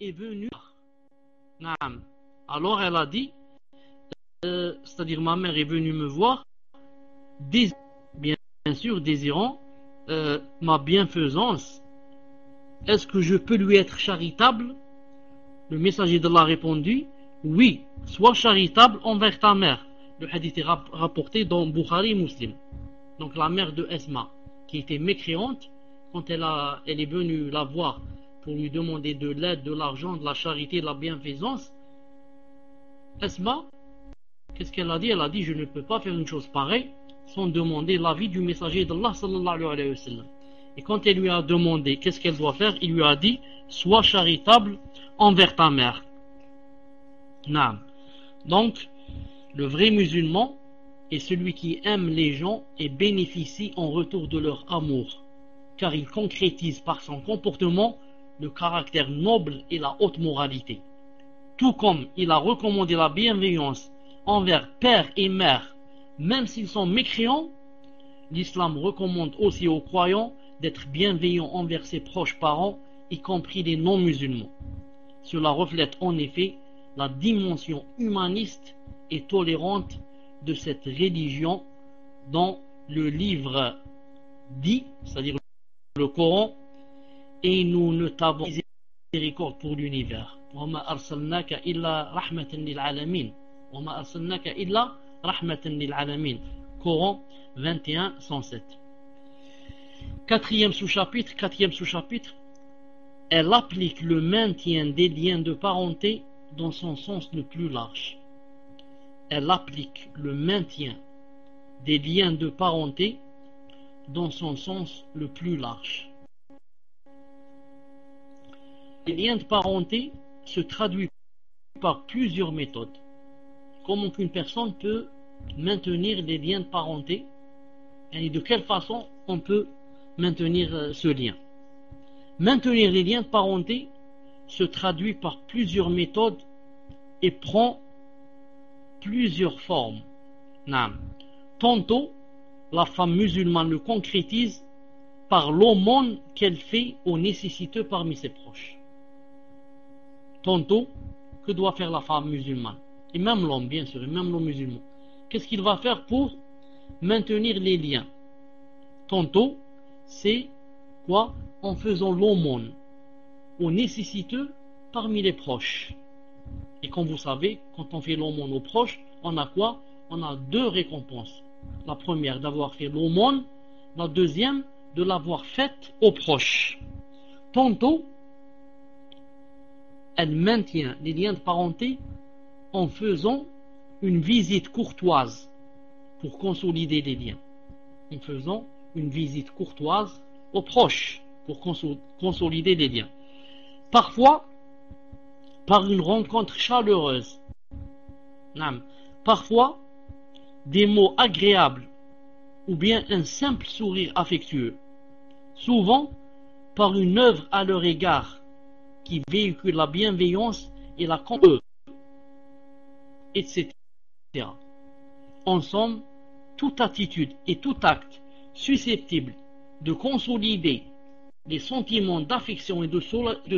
est venue. Alors elle a dit, c'est-à-dire ma mère est venue me voir, bien sûr désirant ma bienfaisance. Est-ce que je peux lui être charitable? Le messager d'Allah a répondu, oui, sois charitable envers ta mère. Le hadith est rapporté dans Bukhari et Muslim. Donc la mère de Esma, qui était mécréante, quand elle est venue la voir pour lui demander de l'aide, de l'argent, de la charité, de la bienfaisance, Esma, qu'est-ce qu'elle a dit? Elle a dit, je ne peux pas faire une chose pareille sans demander l'avis du messager d'Allah sallallahu alayhi wa sallam. Et quand elle lui a demandé qu'est-ce qu'elle doit faire, il lui a dit, sois charitable envers ta mère. Naam. Donc, le vrai musulman est celui qui aime les gens et bénéficie en retour de leur amour, car il concrétise par son comportement le caractère noble et la haute moralité. Tout comme il a recommandé la bienveillance envers père et mère, même s'ils sont mécréants, l'islam recommande aussi aux croyants d'être bienveillants envers ses proches parents, y compris les non-musulmans. Cela reflète en effet la dimension humaniste et tolérante de cette religion dans le livre dit, c'est-à-dire le Coran, et nous ne t'avons pas miséricorde pour l'univers. وَمَا أَرْسَلْنَاكَ إِلَّا رَحْمَةً لِلْعَالَمِينَ وَمَا أَرْسَلْنَاكَ إِلَّا رَحْمَةً لِلْعَالَمِينَ. Coran 21, 107. Quatrième sous-chapitre, elle applique le maintien des liens de parenté dans son sens le plus large. Elle applique le maintien des liens de parenté dans son sens le plus large. Les liens de parenté se traduisent par plusieurs méthodes. Comment qu'une personne peut maintenir les liens de parenté et de quelle façon on peut maintenir ce lien. Maintenir les liens de parenté se traduit par plusieurs méthodes et prend plusieurs formes. Tantôt, la femme musulmane le concrétise par l'aumône qu'elle fait aux nécessiteux parmi ses proches. Tantôt, que doit faire la femme musulmane? Et même l'homme, bien sûr, et même l'homme musulman. Qu'est-ce qu'il va faire pour maintenir les liens? Tantôt, c'est quoi? En faisant l'aumône aux nécessiteux parmi les proches. Et comme vous savez, quand on fait l'aumône aux proches, on a quoi? On a deux récompenses. La première, d'avoir fait l'aumône. La deuxième, de l'avoir faite aux proches. Tantôt, elle maintient les liens de parenté en faisant une visite courtoise pour consolider les liens. En faisant une visite courtoise aux proches pour consolider les liens. Parfois, par une rencontre chaleureuse. Parfois, des mots agréables ou bien un simple sourire affectueux. Souvent, par une œuvre à leur égard qui véhicule la bienveillance et la compassion, etc. En somme, toute attitude et tout acte susceptible de consolider les sentiments d'affection et de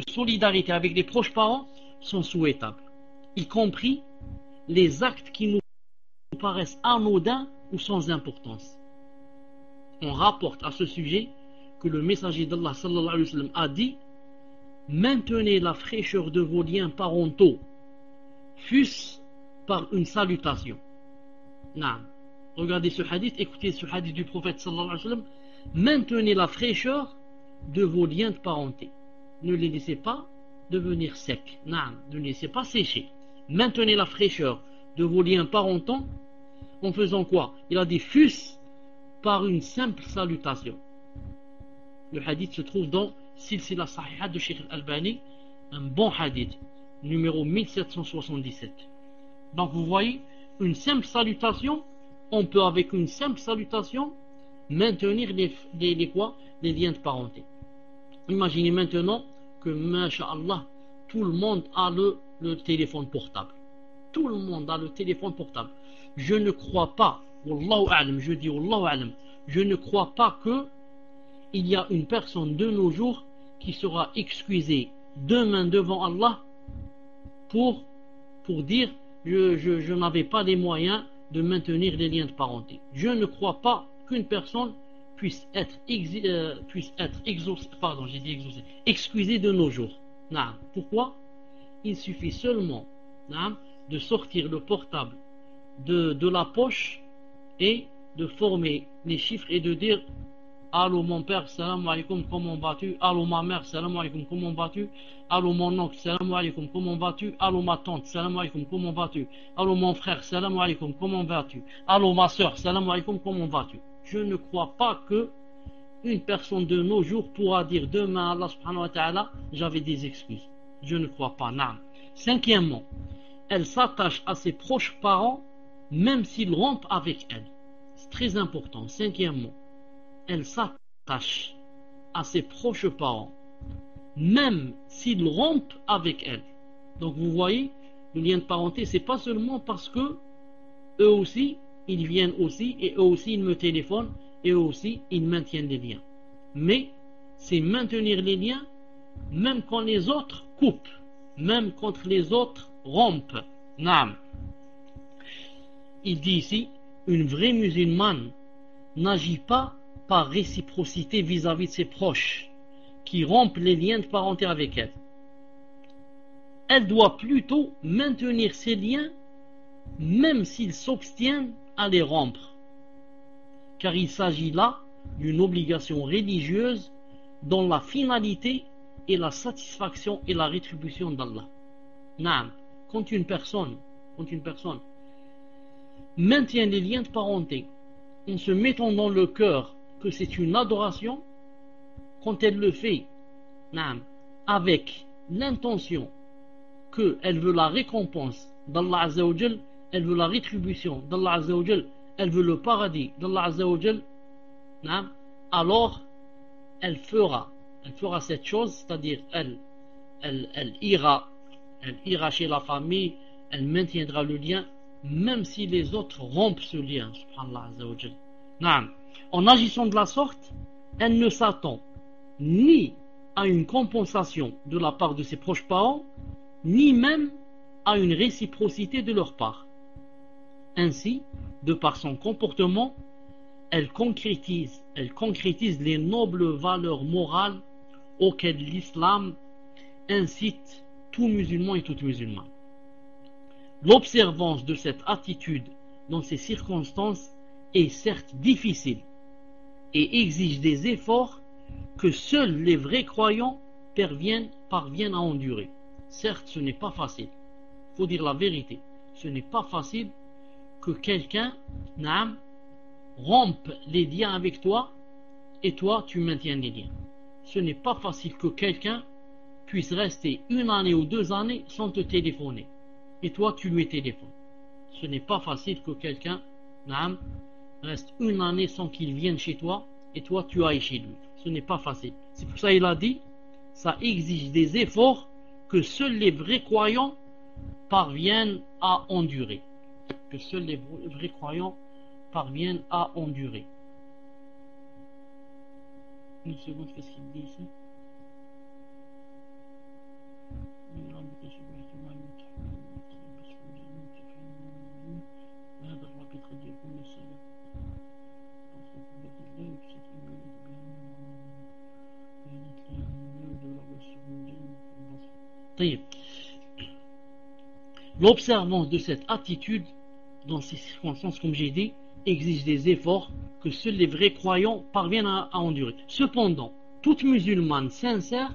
solidarité avec les proches parents sont souhaitables, y compris les actes qui nous paraissent anodins ou sans importance. On rapporte à ce sujet que le messager d'Allah sallallahu alayhi wa sallam a dit: maintenez la fraîcheur de vos liens parentaux, fût-ce par une salutation. Regardez ce hadith, écoutez ce hadith du prophète sallallahu alayhi wa sallam: maintenez la fraîcheur de vos liens de parenté, ne les laissez pas devenir secs, ne les laissez pas sécher. Maintenez la fraîcheur de vos liens parentaux en faisant quoi? Il a dit fût-ce par une simple salutation. Le hadith se trouve dans Silsila Sahiha de Sheikh Al-Albani, un bon hadith, numéro 1777. Donc vous voyez, une simple salutation, on peut avec une simple salutation maintenir les liens de parenté. Imaginez maintenant que, masha'Allah, tout le monde a le téléphone portable. Tout le monde a le téléphone portable. Je ne crois pas, Wallahu a'lam, je dis Wallahu a'lam, je ne crois pas que il y a une personne de nos jours qui sera excusée demain devant Allah pour dire je n'avais pas les moyens de maintenir les liens de parenté. Je ne crois pas qu'une personne puisse être excusée de nos jours. Pourquoi? Il suffit seulement de sortir le portable de la poche et de former les chiffres et de dire allô mon père, salam alaikum, comment vas-tu? Allô ma mère, salam alaikum, comment vas-tu? Allô mon oncle, salam alaikum, comment vas-tu? Allô ma tante, salam alaikum, comment vas-tu? Allô mon frère, salam alaikum, comment vas-tu? Allô ma soeur, salam alaikum, comment vas-tu? Je ne crois pas que une personne de nos jours pourra dire demain Allah subhanahu wa ta'ala j'avais des excuses. Je ne crois pas. Naam. Cinquièmement, elle s'attache à ses proches parents même s'ils rompent avec elle. C'est très important. Cinquièmement, elle s'attache à ses proches parents même s'ils rompent avec elle. Donc vous voyez, le lien de parenté, c'est pas seulement parce que eux aussi, ils viennent aussi, et eux aussi, ils me téléphonent, et eux aussi, ils maintiennent les liens. Mais c'est maintenir les liens même quand les autres coupent, même quand les autres rompent. Naam. Il dit ici, une vraie musulmane n'agit pas par réciprocité vis-à-vis de ses proches qui rompent les liens de parenté avec elle. Elle doit plutôt maintenir ses liens même s'ils s'obstiennent à les rompre, car il s'agit là d'une obligation religieuse dont la finalité est la satisfaction et la rétribution d'Allah. Naam. Quand une personne maintient les liens de parenté en se mettant dans le cœur que c'est une adoration, quand elle le fait avec l'intention qu'elle veut la récompense d'Allah Azza wa Jal, elle veut la rétribution d'Allah Azza wa Jal, elle veut le paradis d'Allah Azza wa Jal, alors elle fera cette chose, c'est-à-dire elle ira chez la famille, elle maintiendra le lien même si les autres rompent ce lien, subhanallah Azza wa Jal. En agissant de la sorte, elle ne s'attend ni à une compensation de la part de ses proches parents, ni même à une réciprocité de leur part. Ainsi, de par son comportement, elle concrétise les nobles valeurs morales auxquelles l'islam incite tout musulman et toute musulmane. L'observance de cette attitude dans ces circonstances est certes difficile et exige des efforts que seuls les vrais croyants parviennent à endurer. Certes, ce n'est pas facile. Il faut dire la vérité. Ce n'est pas facile que quelqu'un rompe les liens avec toi et toi tu maintiens les liens. Ce n'est pas facile que quelqu'un puisse rester 1 année ou 2 années sans te téléphoner et toi tu lui téléphones. Ce n'est pas facile que quelqu'un reste 1 année sans qu'il vienne chez toi et toi tu ailles chez lui. Ce n'est pas facile. C'est pour ça qu'il a dit, ça exige des efforts que seuls les vrais croyants parviennent à endurer. Que seuls les vrais croyants parviennent à endurer. Une seconde, qu'est-ce qu'il dit ici? L'observance de cette attitude dans ces circonstances, comme j'ai dit, exige des efforts que seuls les vrais croyants parviennent à endurer. Cependant, toute musulmane sincère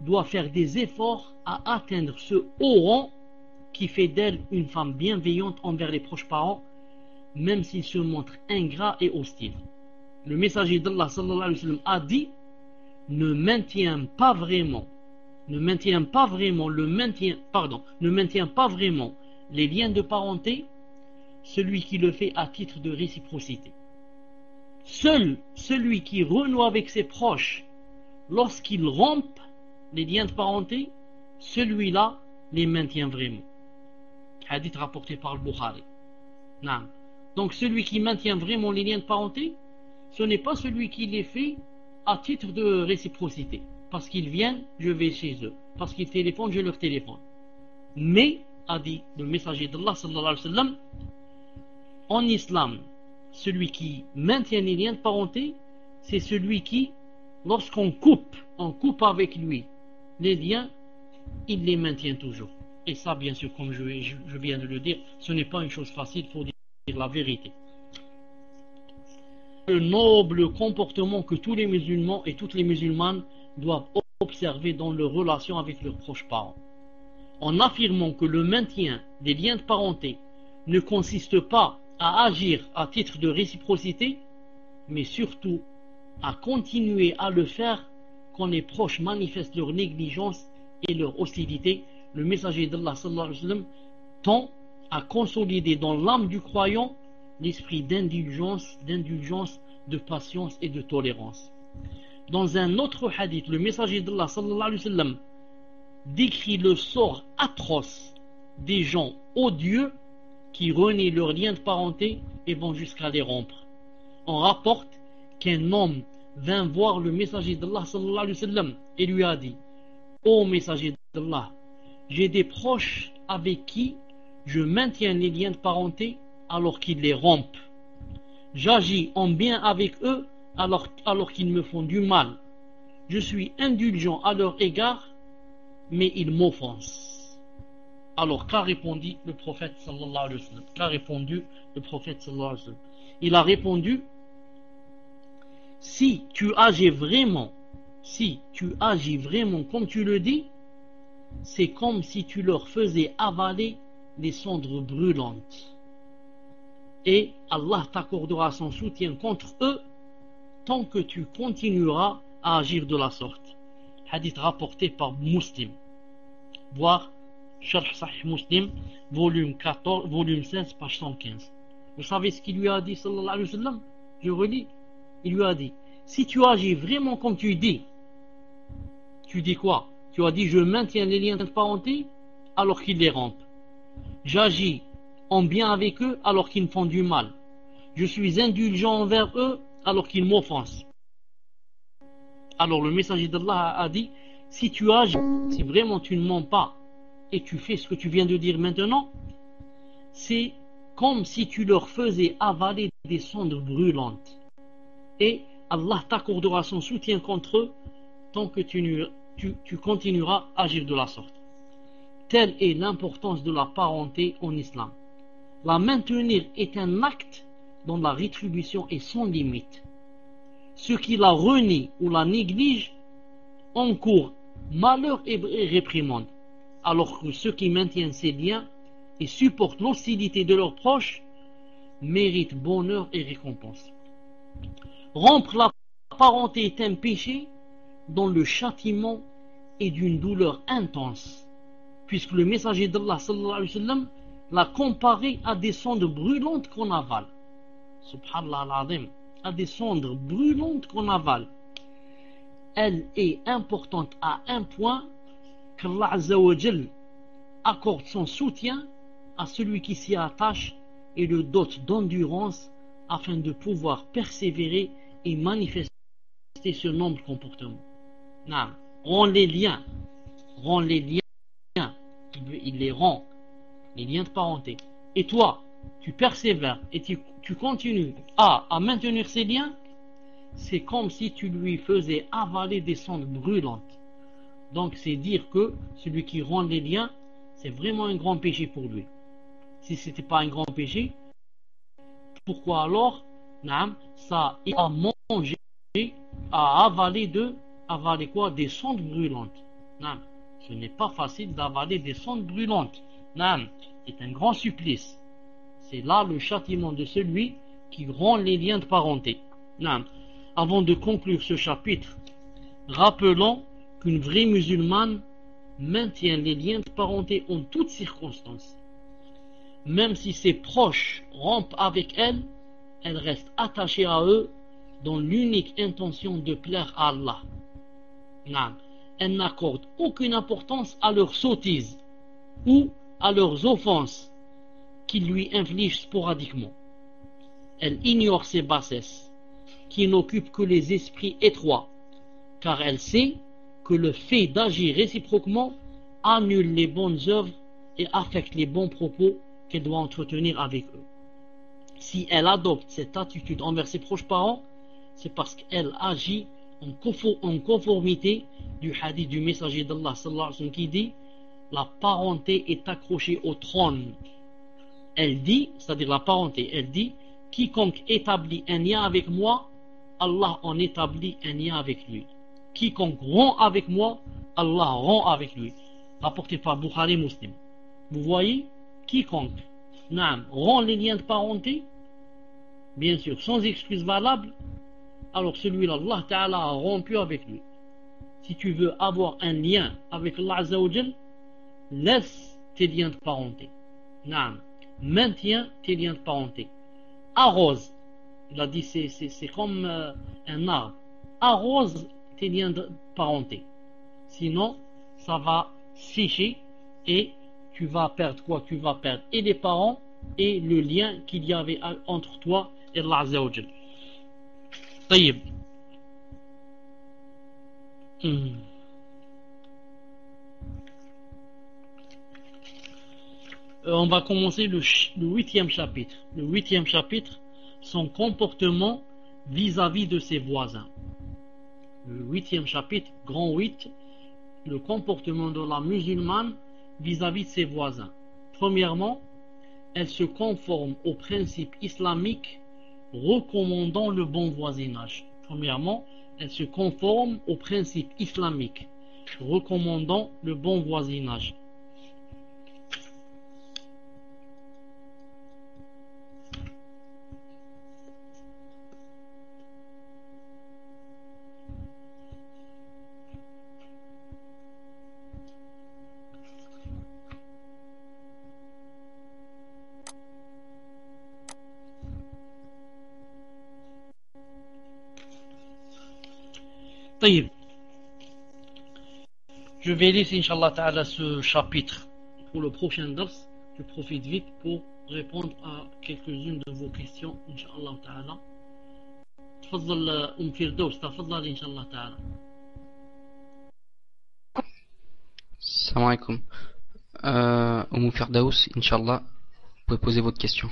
doit faire des efforts à atteindre ce haut rang qui fait d'elle une femme bienveillante envers les proches parents, même s'ils se montrent ingrats et hostiles. Le messager d'Allah sallallahu alayhi wa sallam a dit: ne maintient pas vraiment les liens de parenté celui qui le fait à titre de réciprocité. Seul celui qui renoue avec ses proches lorsqu'il rompt les liens de parenté, celui-là les maintient vraiment. Hadith rapporté par le Bukhari. Donc celui qui maintient vraiment les liens de parenté, ce n'est pas celui qui les fait à titre de réciprocité. parce qu'ils viennent, je vais chez eux. Parce qu'ils téléphonent, je leur téléphone. Mais, a dit le messager d'Allah sallallahu alayhi wa sallam, en islam, celui qui maintient les liens de parenté, c'est celui qui, lorsqu'on coupe, on coupe avec lui les liens, il les maintient toujours. Et ça, bien sûr, comme je viens de le dire, ce n'est pas une chose facile, il faut dire la vérité. Le noble comportement que tous les musulmans et toutes les musulmanes doivent observer dans leurs relations avec leurs proches parents. En affirmant que le maintien des liens de parenté ne consiste pas à agir à titre de réciprocité, mais surtout à continuer à le faire quand les proches manifestent leur négligence et leur hostilité, le messager d'Allah sallallahu alayhi wa sallam tend à consolider dans l'âme du croyant l'esprit d'indulgence, de patience et de tolérance. Dans un autre hadith, le messager d'Allah sallallahu alayhi wa sallam décrit le sort atroce des gens odieux qui renient leurs liens de parenté et vont jusqu'à les rompre. On rapporte qu'un homme vint voir le messager d'Allah sallallahu alayhi wa sallam et lui a dit: ô messager d'Allah, j'ai des proches avec qui je maintiens les liens de parenté alors qu'ils les rompent. J'agis en bien avec eux alors qu'ils me font du mal. Je suis indulgent à leur égard, mais ils m'offensent. Alors qu'a répondu le prophète sallallahu alayhi wa sallam? Qu'a répondu le prophète sallallahu alayhi wa sallam? Il a répondu: si tu agis vraiment comme tu le dis, c'est comme si tu leur faisais avaler des cendres brûlantes. Et Allah t'accordera son soutien contre eux tant que tu continueras à agir de la sorte. Hadith rapporté par Muslim. Voir Sharh Sahih Muslim, volume 16, page 115. Vous savez ce qu'il lui a dit, sallallahu alayhi wa sallam? Je relis. Il lui a dit: si tu agis vraiment comme tu dis quoi? Tu as dit: je maintiens les liens de parenté alors qu'ils les rompent. J'agis en bien avec eux alors qu'ils me font du mal. Je suis indulgent envers eux alors qu'ils m'offensent. Alors le messager d'Allah a dit: si tu agis, si vraiment tu ne mens pas et tu fais ce que tu viens de dire maintenant, c'est comme si tu leur faisais avaler des cendres brûlantes. Et Allah t'accordera son soutien contre eux tant que tu continueras à agir de la sorte. Telle est l'importance de la parenté en islam. La maintenir est un acte dont la rétribution est sans limite. Ceux qui la renient ou la négligent encourent malheur et réprimande, alors que ceux qui maintiennent ces liens et supportent l'hostilité de leurs proches méritent bonheur et récompense. Rompre la parenté est un péché dont le châtiment est d'une douleur intense, puisque le messager d'Allah sallallahu alayhi wa sallam l'a comparé à des cendres brûlantes qu'on avale. Subhanallah al-Azim, à des cendres brûlantes qu'on avale. Elle est importante à un point qu'Allah Azza wa Jal accorde son soutien à celui qui s'y attache et le dote d'endurance afin de pouvoir persévérer et manifester ce noble comportement. Non, rend les liens, il les rend, les liens de parenté. Et toi, tu persévères et tu continues à maintenir ces liens, c'est comme si tu lui faisais avaler des cendres brûlantes. Donc c'est dire que celui qui rend les liens, c'est vraiment un grand péché pour lui. Si ce n'était pas un grand péché, pourquoi alors ça a mangé, à avaler quoi? Des cendres brûlantes. Ce n'est pas facile d'avaler des cendres brûlantes. C'est un grand supplice. C'est là le châtiment de celui qui rompt les liens de parenté. Avant de conclure ce chapitre, rappelons qu'une vraie musulmane maintient les liens de parenté en toutes circonstances. Même si ses proches rompent avec elle, elle reste attachée à eux dans l'unique intention de plaire à Allah. Elle n'accorde aucune importance à leurs sottises ou à leurs offenses qu'ils lui infligent sporadiquement. Elle ignore ses bassesses qui n'occupent que les esprits étroits, car elle sait que le fait d'agir réciproquement annule les bonnes œuvres et affecte les bons propos qu'elle doit entretenir avec eux. Si elle adopte cette attitude envers ses proches parents, c'est parce qu'elle agit en conformité du hadith du messager d'Allah sallallahu alayhi wa sallam qui dit: la parenté est accrochée au trône. Elle dit, c'est-à-dire la parenté, elle dit: quiconque établit un lien avec moi, Allah en établit un lien avec lui. Quiconque rompt avec moi, Allah rompt avec lui. Rapporté par Bukhari Muslim. Vous voyez, quiconque rompt les liens de parenté, bien sûr, sans excuse valable, alors celui-là, Allah Ta'ala a rompu avec lui. Si tu veux avoir un lien avec Allah Azza wa Jal, laisse tes liens de parenté. Maintiens tes liens de parenté. Arrose. Il a dit c'est comme un arbre. Arrose tes liens de parenté. Sinon, ça va sécher et tu vas perdre quoi? Tu vas perdre et les parents et le lien qu'il y avait entre toi et Allah Azza wa Jal. طيب. On va commencer le 8e chapitre. Le 8e chapitre, son comportement vis-à-vis de ses voisins. Le 8e chapitre, grand 8, le comportement de la musulmane vis-à-vis de ses voisins. Premièrement, elle se conforme aux principes islamiques recommandant le bon voisinage. Premièrement, elle se conforme aux principes islamiques recommandant le bon voisinage. Je vais laisser Inch'Allah Ta'ala ce chapitre pour le prochain dars. Je profite vite pour répondre à quelques-unes de vos questions Inch'Allah Ta'ala. تفضل فردوس تفضل إن شاء الله تعالى. Salam alaikum. Firdaus, Inch'Allah, vous pouvez poser votre question.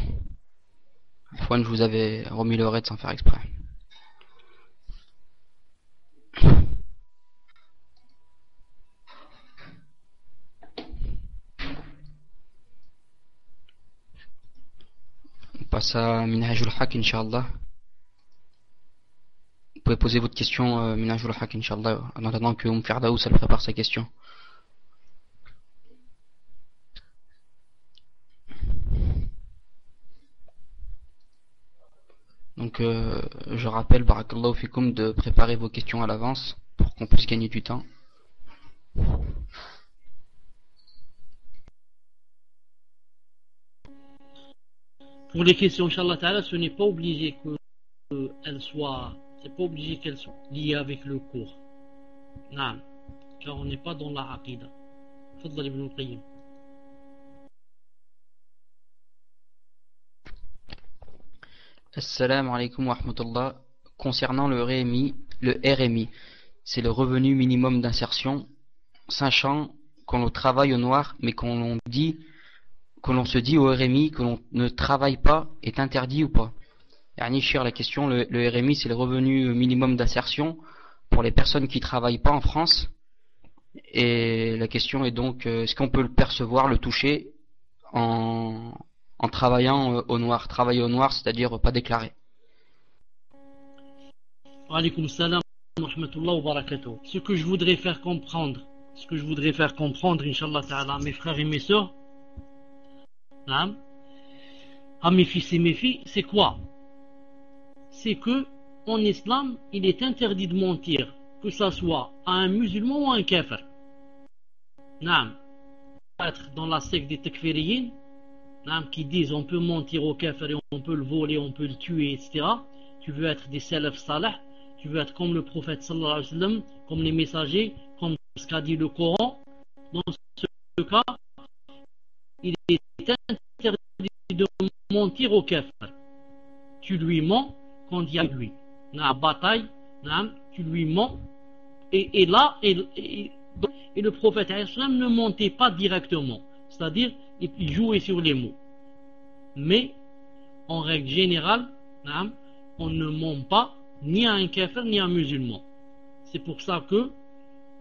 Fouane, je vous avais remis le raid sans faire exprès. On passe à Minhajul Haq, Inch'Allah. Vous pouvez poser votre question, Minhajul Haq, Inch'Allah, en attendant que Firdaus elle prépare sa question. Donc je rappelle, barakallahu fikum, de préparer vos questions à l'avance pour qu'on puisse gagner du temps. Pour les questions, Inch'Allah Ta'ala, ce n'est pas obligé qu'elles soient, c'est pas obligé qu'elles soient liées avec le cours. Non, car on n'est pas dans la aqida. Fadl ibn al-Qayyim. Assalamu alaikum wa rahmatullah. Concernant le RMI, c'est le revenu minimum d'insertion, sachant qu'on travaille au noir, mais que l'on se dit au RMI que l'on ne travaille pas, est interdit ou pas? Yani, cher, la question, le RMI, c'est le revenu minimum d'insertion pour les personnes qui ne travaillent pas en France. Et la question est donc, est-ce qu'on peut le percevoir, le toucher en travaillant au noir? Travailler au noir, c'est-à-dire pas déclaré. Wa alaykoum salam wa rahmatullah wa barakatuh. Ce que je voudrais faire comprendre, Inch'Allah Ta'ala, mes frères et mes sœurs, à mes fils et mes filles, c'est quoi? C'est que en islam, il est interdit de mentir, que ça soit à un musulman ou à un kafir. Être dans la secte des takfiriyin, qui disent on peut mentir au kafir et on peut le voler, on peut le tuer, etc. Tu veux être des salaf salih, tu veux être comme le prophète sallallahu alayhi wa sallam, comme les messagers, comme ce qu'a dit le Coran. Dans ce cas, il est interdit de mentir au kafir. Tu lui mens quand il y a lui. Dans la bataille, tu lui mens et là, et le prophète ne mentait pas directement, c'est-à-dire il jouait sur les mots. Mais en règle générale, on ne ment pas ni à un kafir ni à un musulman. C'est pour ça que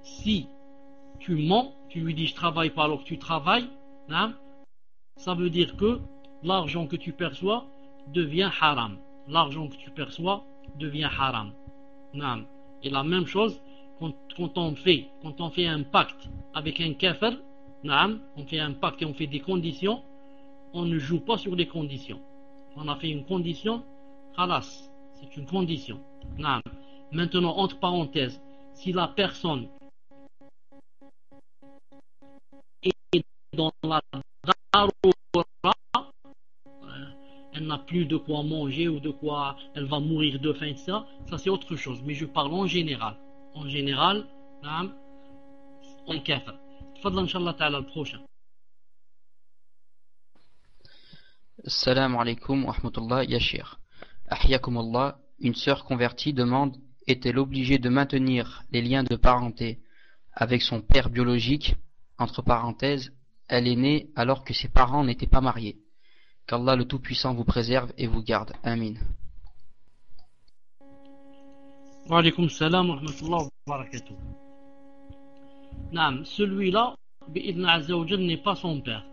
si tu mens, tu lui dis je travaille pas alors que tu travailles, ça veut dire que l'argent que tu perçois devient haram. L'argent que tu perçois devient haram. Et la même chose quand on fait un pacte avec un kafir, on fait un pacte et on fait des conditions, on ne joue pas sur les conditions. On a fait une condition, khalas, c'est une condition. Maintenant, entre parenthèses, si la personne est dans la darura, elle n'a plus de quoi manger ou de quoi elle va mourir de faim, ça c'est autre chose. Mais je parle en général. En général, on est kafir. Fadlan, Inch'Allah ta'ala, le prochain. Salam alaikum wa rahmatullah yashir. Ahyakum Allah, une sœur convertie demande: est-elle obligée de maintenir les liens de parenté avec son père biologique? Entre parenthèses, elle est née alors que ses parents n'étaient pas mariés. Qu'Allah le Tout-Puissant vous préserve et vous garde. Amin. Wa alaykum salam wa rahmatullah wa barakatuh. Celui-là, bi'idna azza wa jal, n'est pas son père.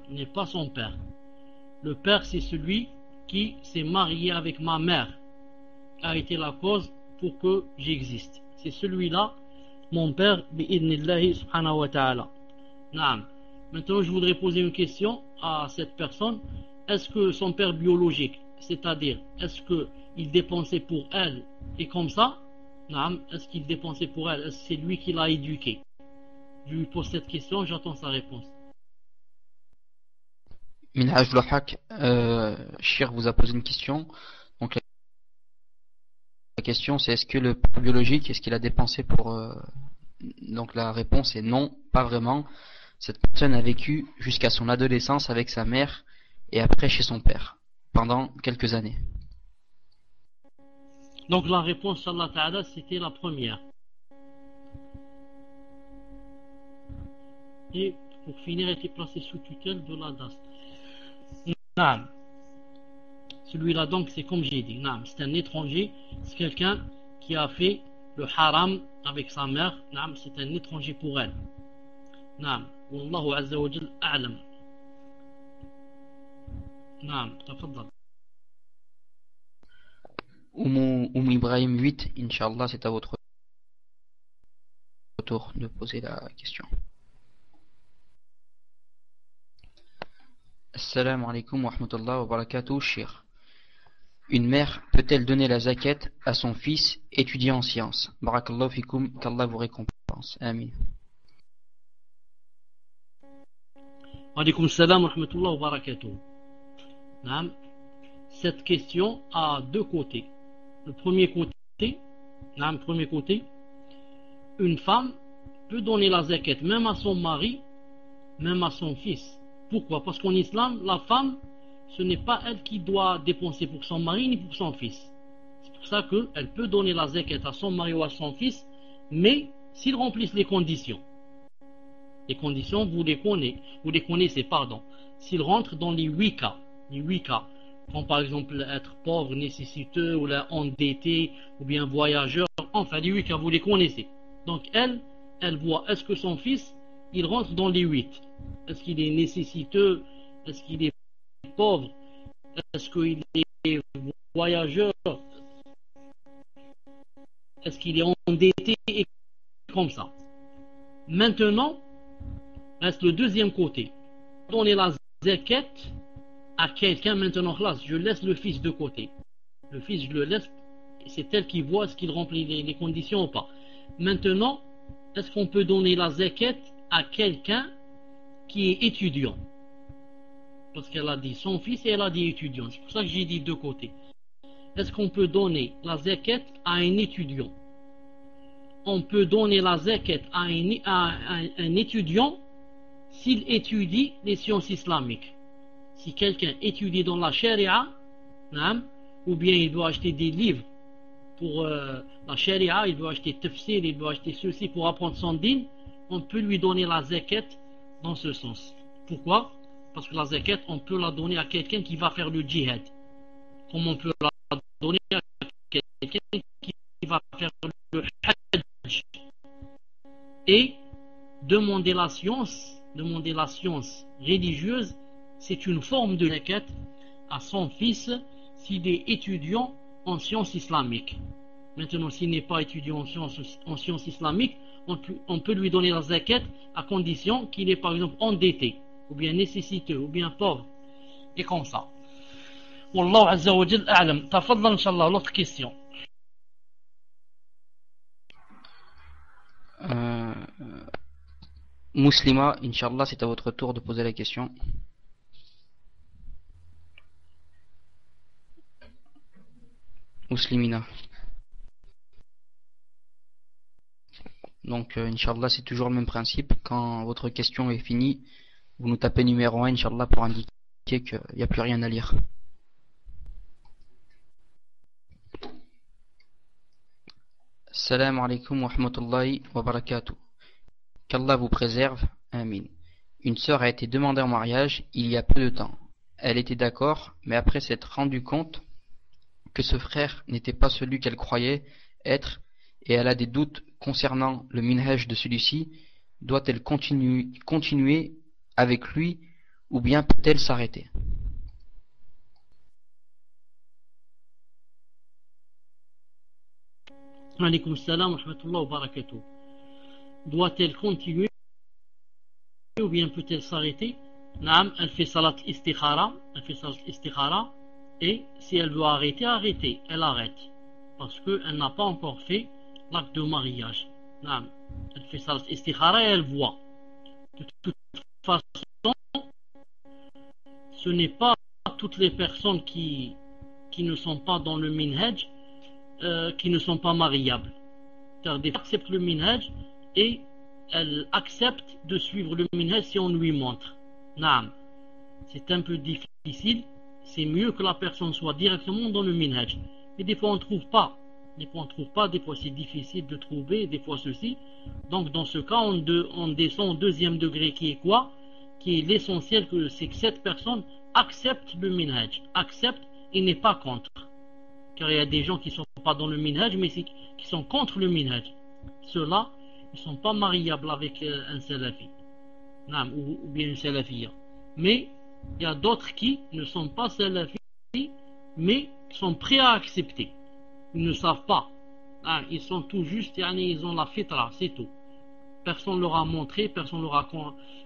N'est pas son père. Le père, c'est celui qui s'est marié avec ma mère, qui a été la cause pour que j'existe. C'est celui-là, mon père, bi'idnillahi subhanahu wa ta'ala. Maintenant, je voudrais poser une question à cette personne. Est-ce que son père biologique, c'est-à-dire, est-ce qu'il dépensait pour elle et comme ça? Est-ce qu'il dépensait pour elle? Est-ce que c'est lui qui l'a éduqué? Je lui pose cette question, j'attends sa réponse. Minhaj Lohak, Shir vous a posé une question. Donc la question c'est: est-ce que le père biologique, est-ce qu'il a dépensé pour... Donc la réponse est non, pas vraiment. Cette personne a vécu jusqu'à son adolescence avec sa mère et après chez son père, pendant quelques années. Donc la réponse, Allah Ta'ala, c'était la première. Et pour finir, elle était placée sous tutelle de la DAS. Celui-là donc, c'est comme j'ai dit, c'est un étranger, c'est quelqu'un qui a fait le haram avec sa mère, c'est un étranger pour elle. Wallahu azza wa jal a'lam. Tafadhal. Ibrahim 8, Inch'Allah, c'est à votre tour de poser la question. Assalamu alaikum wa rahmatullah wa barakatuh, Shir. Une mère peut-elle donner la zakat à son fils étudiant en sciences? Barakallahu fikum, qu'Allah vous récompense. Amin. Wa alaykum salam wa rahmatullah wa barakatuh. Cette question a deux côtés. Le premier côté, une femme peut donner la zakat même à son mari, même à son fils. Pourquoi? Parce qu'en islam, la femme, ce n'est pas elle qui doit dépenser pour son mari ni pour son fils. C'est pour ça qu'elle peut donner la zakat à son mari ou à son fils, mais s'ils remplissent les conditions. Les conditions, vous les connaissez, s'ils rentrent dans les 8 cas, comme par exemple être pauvre, nécessiteux, ou endetté, ou bien voyageur, enfin les 8 cas, vous les connaissez. Donc elle voit, est-ce que son fils, il rentre dans les 8? Est-ce qu'il est nécessiteux? Est-ce qu'il est pauvre? Est-ce qu'il est voyageur? Est-ce qu'il est endetté? Et comme ça. Maintenant, reste le deuxième côté. Donner la zakat à quelqu'un maintenant, là, je laisse le fils de côté. Le fils, je le laisse, c'est elle qui voit est-ce qu'il remplit les conditions ou pas. Maintenant, est-ce qu'on peut donner la zakat à quelqu'un qui est étudiant? Parce qu'elle a dit son fils et elle a dit étudiant. C'est pour ça que j'ai dit deux côtés. Est-ce qu'on peut donner la zakat à un étudiant? On peut donner la zakat à un étudiant s'il étudie les sciences islamiques. Si quelqu'un étudie dans la charia, ou bien il doit acheter des livres pour la sharia, il veut acheter tafsir, il veut acheter ceci pour apprendre son din, on peut lui donner la zakat dans ce sens. Pourquoi? Parce que la zakat, on peut la donner à quelqu'un qui va faire le djihad. Comme on peut la donner à quelqu'un qui va faire le hajj. Et demander la science religieuse, c'est une forme de zakat à son fils s'il est étudiant en sciences islamiques. Maintenant, s'il n'est pas étudiant en sciences islamiques, on peut lui donner la zakat à condition qu'il est par exemple endetté, ou bien nécessiteux, ou bien pauvre, et comme ça. Wallahu azza wa jal a'lam. Tafadhal inshallah, l'autre question. Muslima, Inch'Allah, c'est à votre tour de poser la question. Muslimina. Donc, Inch'Allah, c'est toujours le même principe. Quand votre question est finie, vous nous tapez numéro 1, Inch'Allah, pour indiquer qu'il n'y a plus rien à lire. Salam alaikum wa rahmatullahi wa barakatuh. Qu'Allah vous préserve. Amin. Une sœur a été demandée en mariage il y a peu de temps. Elle était d'accord, mais après s'être rendue compte que ce frère n'était pas celui qu'elle croyait être, et elle a des doutes concernant le minhaj de celui-ci, doit-elle continuer avec lui, ou bien peut-elle s'arrêter? Alaykoum salam wa rahmatullahi wa barakatuh. Doit-elle continuer ou bien peut-elle s'arrêter? Naam, elle fait salat istikhara, et si elle veut arrêter, elle arrête. Parce qu'elle n'a pas encore fait l'acte de mariage. Naam, elle fait salat istikhara et elle voit. De toute façon, ce n'est pas toutes les personnes qui ne sont pas dans le minhaj qui ne sont pas mariables. Car des fois, elle accepte le minhaj et elle accepte de suivre le minhaj si on lui montre. Naam, c'est un peu difficile. C'est mieux que la personne soit directement dans le minhaj. Mais des fois on ne trouve pas. Des fois c'est difficile de trouver, des fois ceci. Donc dans ce cas, on descend au deuxième degré qui est quoi? Qui est l'essentiel, c'est que cette personne accepte le minhaj, accepte et n'est pas contre. Car il y a des gens qui ne sont pas dans le minhaj, mais qui sont contre le minhaj. Ceux-là, ils ne sont pas mariables avec un salafi, ou bien une salafiyya. Mais il y a d'autres qui ne sont pas salafis, mais sont prêts à accepter. Ils ne savent pas. Ils sont tout juste, ils ont la fitra, c'est tout. Personne ne leur a montré, personne ne leur a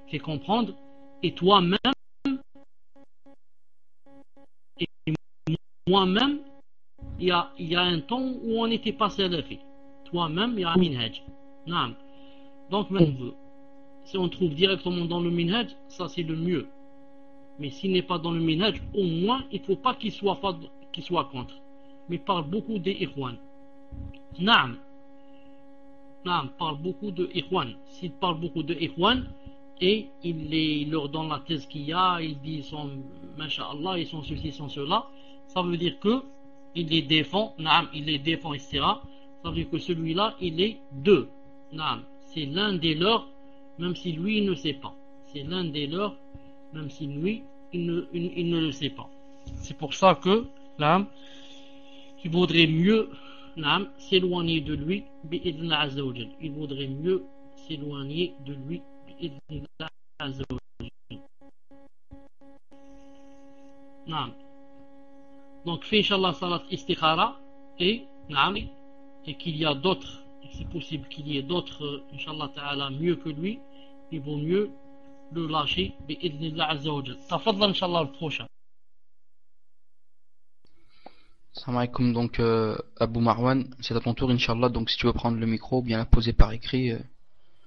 fait comprendre. Et toi-même, et moi-même, il y a un temps où on n'était pas salafi. Toi-même, il y a un minhaj. Donc, si on trouve directement dans le minhaj, ça c'est le mieux. Mais s'il n'est pas dans le minhaj, au moins, il ne faut pas qu'il soit contre. Mais parle beaucoup des ikhwan. Parle beaucoup de ikhwan. S'il parle beaucoup de ikhwan, et il leur donne la thèse qu'il y a, il dit, masha'Allah, ils sont ceci, ils sont cela, ça veut dire que il les défend, etc. Ça veut dire que celui-là, il est deux. C'est l'un des leurs, même si lui, il ne sait pas. C'est l'un des leurs, même si lui, il ne le sait pas. C'est pour ça que, il vaudrait mieux s'éloigner de lui, bi'idhnillah azza wa jal. Il vaudrait mieux s'éloigner de lui, bi'idhnillah azza wa jal. Donc, fais Inch'Allah salat istikhara et qu'il y a d'autres, c'est possible qu'il y ait d'autres, Inch'Allah ta'ala, mieux que lui, il vaut mieux le lâcher, bi'idhnillah azza wa jal. Tafadhal Inch'Allah le prochain. Salam alaikum, donc Abou Marwan, c'est à ton tour Inch'Allah, donc si tu veux prendre le micro, bien la poser par écrit,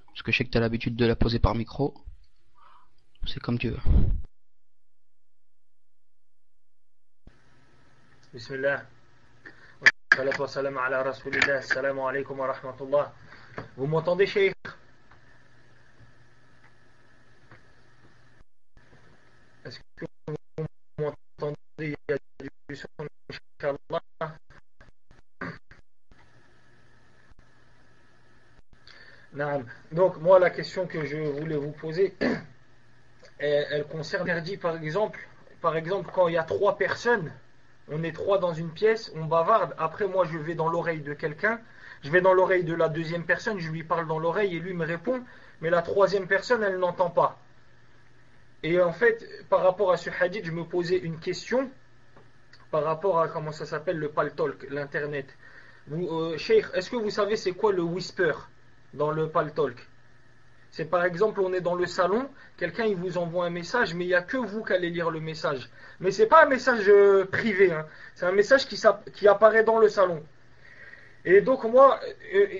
parce que je sais que tu as l'habitude de la poser par micro, c'est comme tu veux. Bismillah. Wa salam ala rasulillah. Assalamu alaikum wa rahmatullah. Vous m'entendez, Cheikh? Est-ce que vous m'entendez? Il y a du son, Inch'Allah. moi, la question que je voulais vous poser, elle concerne l'interdit, par exemple, quand il y a 3 personnes, on est 3 dans une pièce, on bavarde, après moi je vais dans l'oreille de quelqu'un, je vais dans l'oreille de la deuxième personne, je lui parle dans l'oreille et lui me répond, mais la troisième personne, elle n'entend pas. Et en fait, par rapport à ce hadith, je me posais une question par rapport à comment ça s'appelle le paltalk, l'internet. Cheikh, est-ce que vous savez c'est quoi le whisper dans le paltalk? C'est par exemple, on est dans le salon, quelqu'un il vous envoie un message, mais il n'y a que vous qui allez lire le message. Mais c'est pas un message privé, hein. C'est un message qui apparaît dans le salon. Et donc moi,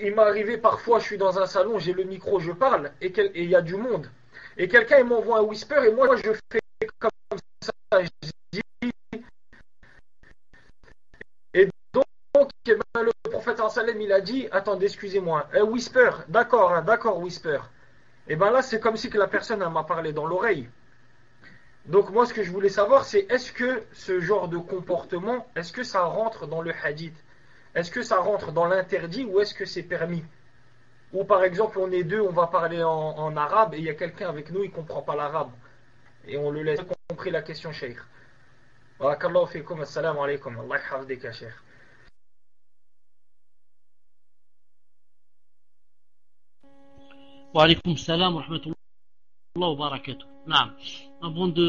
il m'est arrivé parfois, je suis dans un salon, j'ai le micro, je parle, et il y a du monde. Et quelqu'un il m'envoie un whisper, et moi je fais comme ça, je dis. Et donc, eh ben, le prophète sallam il a dit, attendez, excusez-moi, whisper, d'accord, hein, d'accord, whisper. Et bien là, c'est comme si que la personne m'a parlé dans l'oreille. Donc moi, ce que je voulais savoir, c'est est-ce que ce genre de comportement, est-ce que ça rentre dans le hadith? Est-ce que ça rentre dans l'interdit ou est-ce que c'est permis? Ou par exemple, on est deux, on va parler en arabe et il y a quelqu'un avec nous, il ne comprend pas l'arabe. Et on le laisse. Vous avez compris la question, Cheikh? Barakallahu fikum, assalamu alaikum. Allah yahfadika, Cheikh. Wa alaykum salam wa rahmatullahi wa barakatuh. Naam. Avant de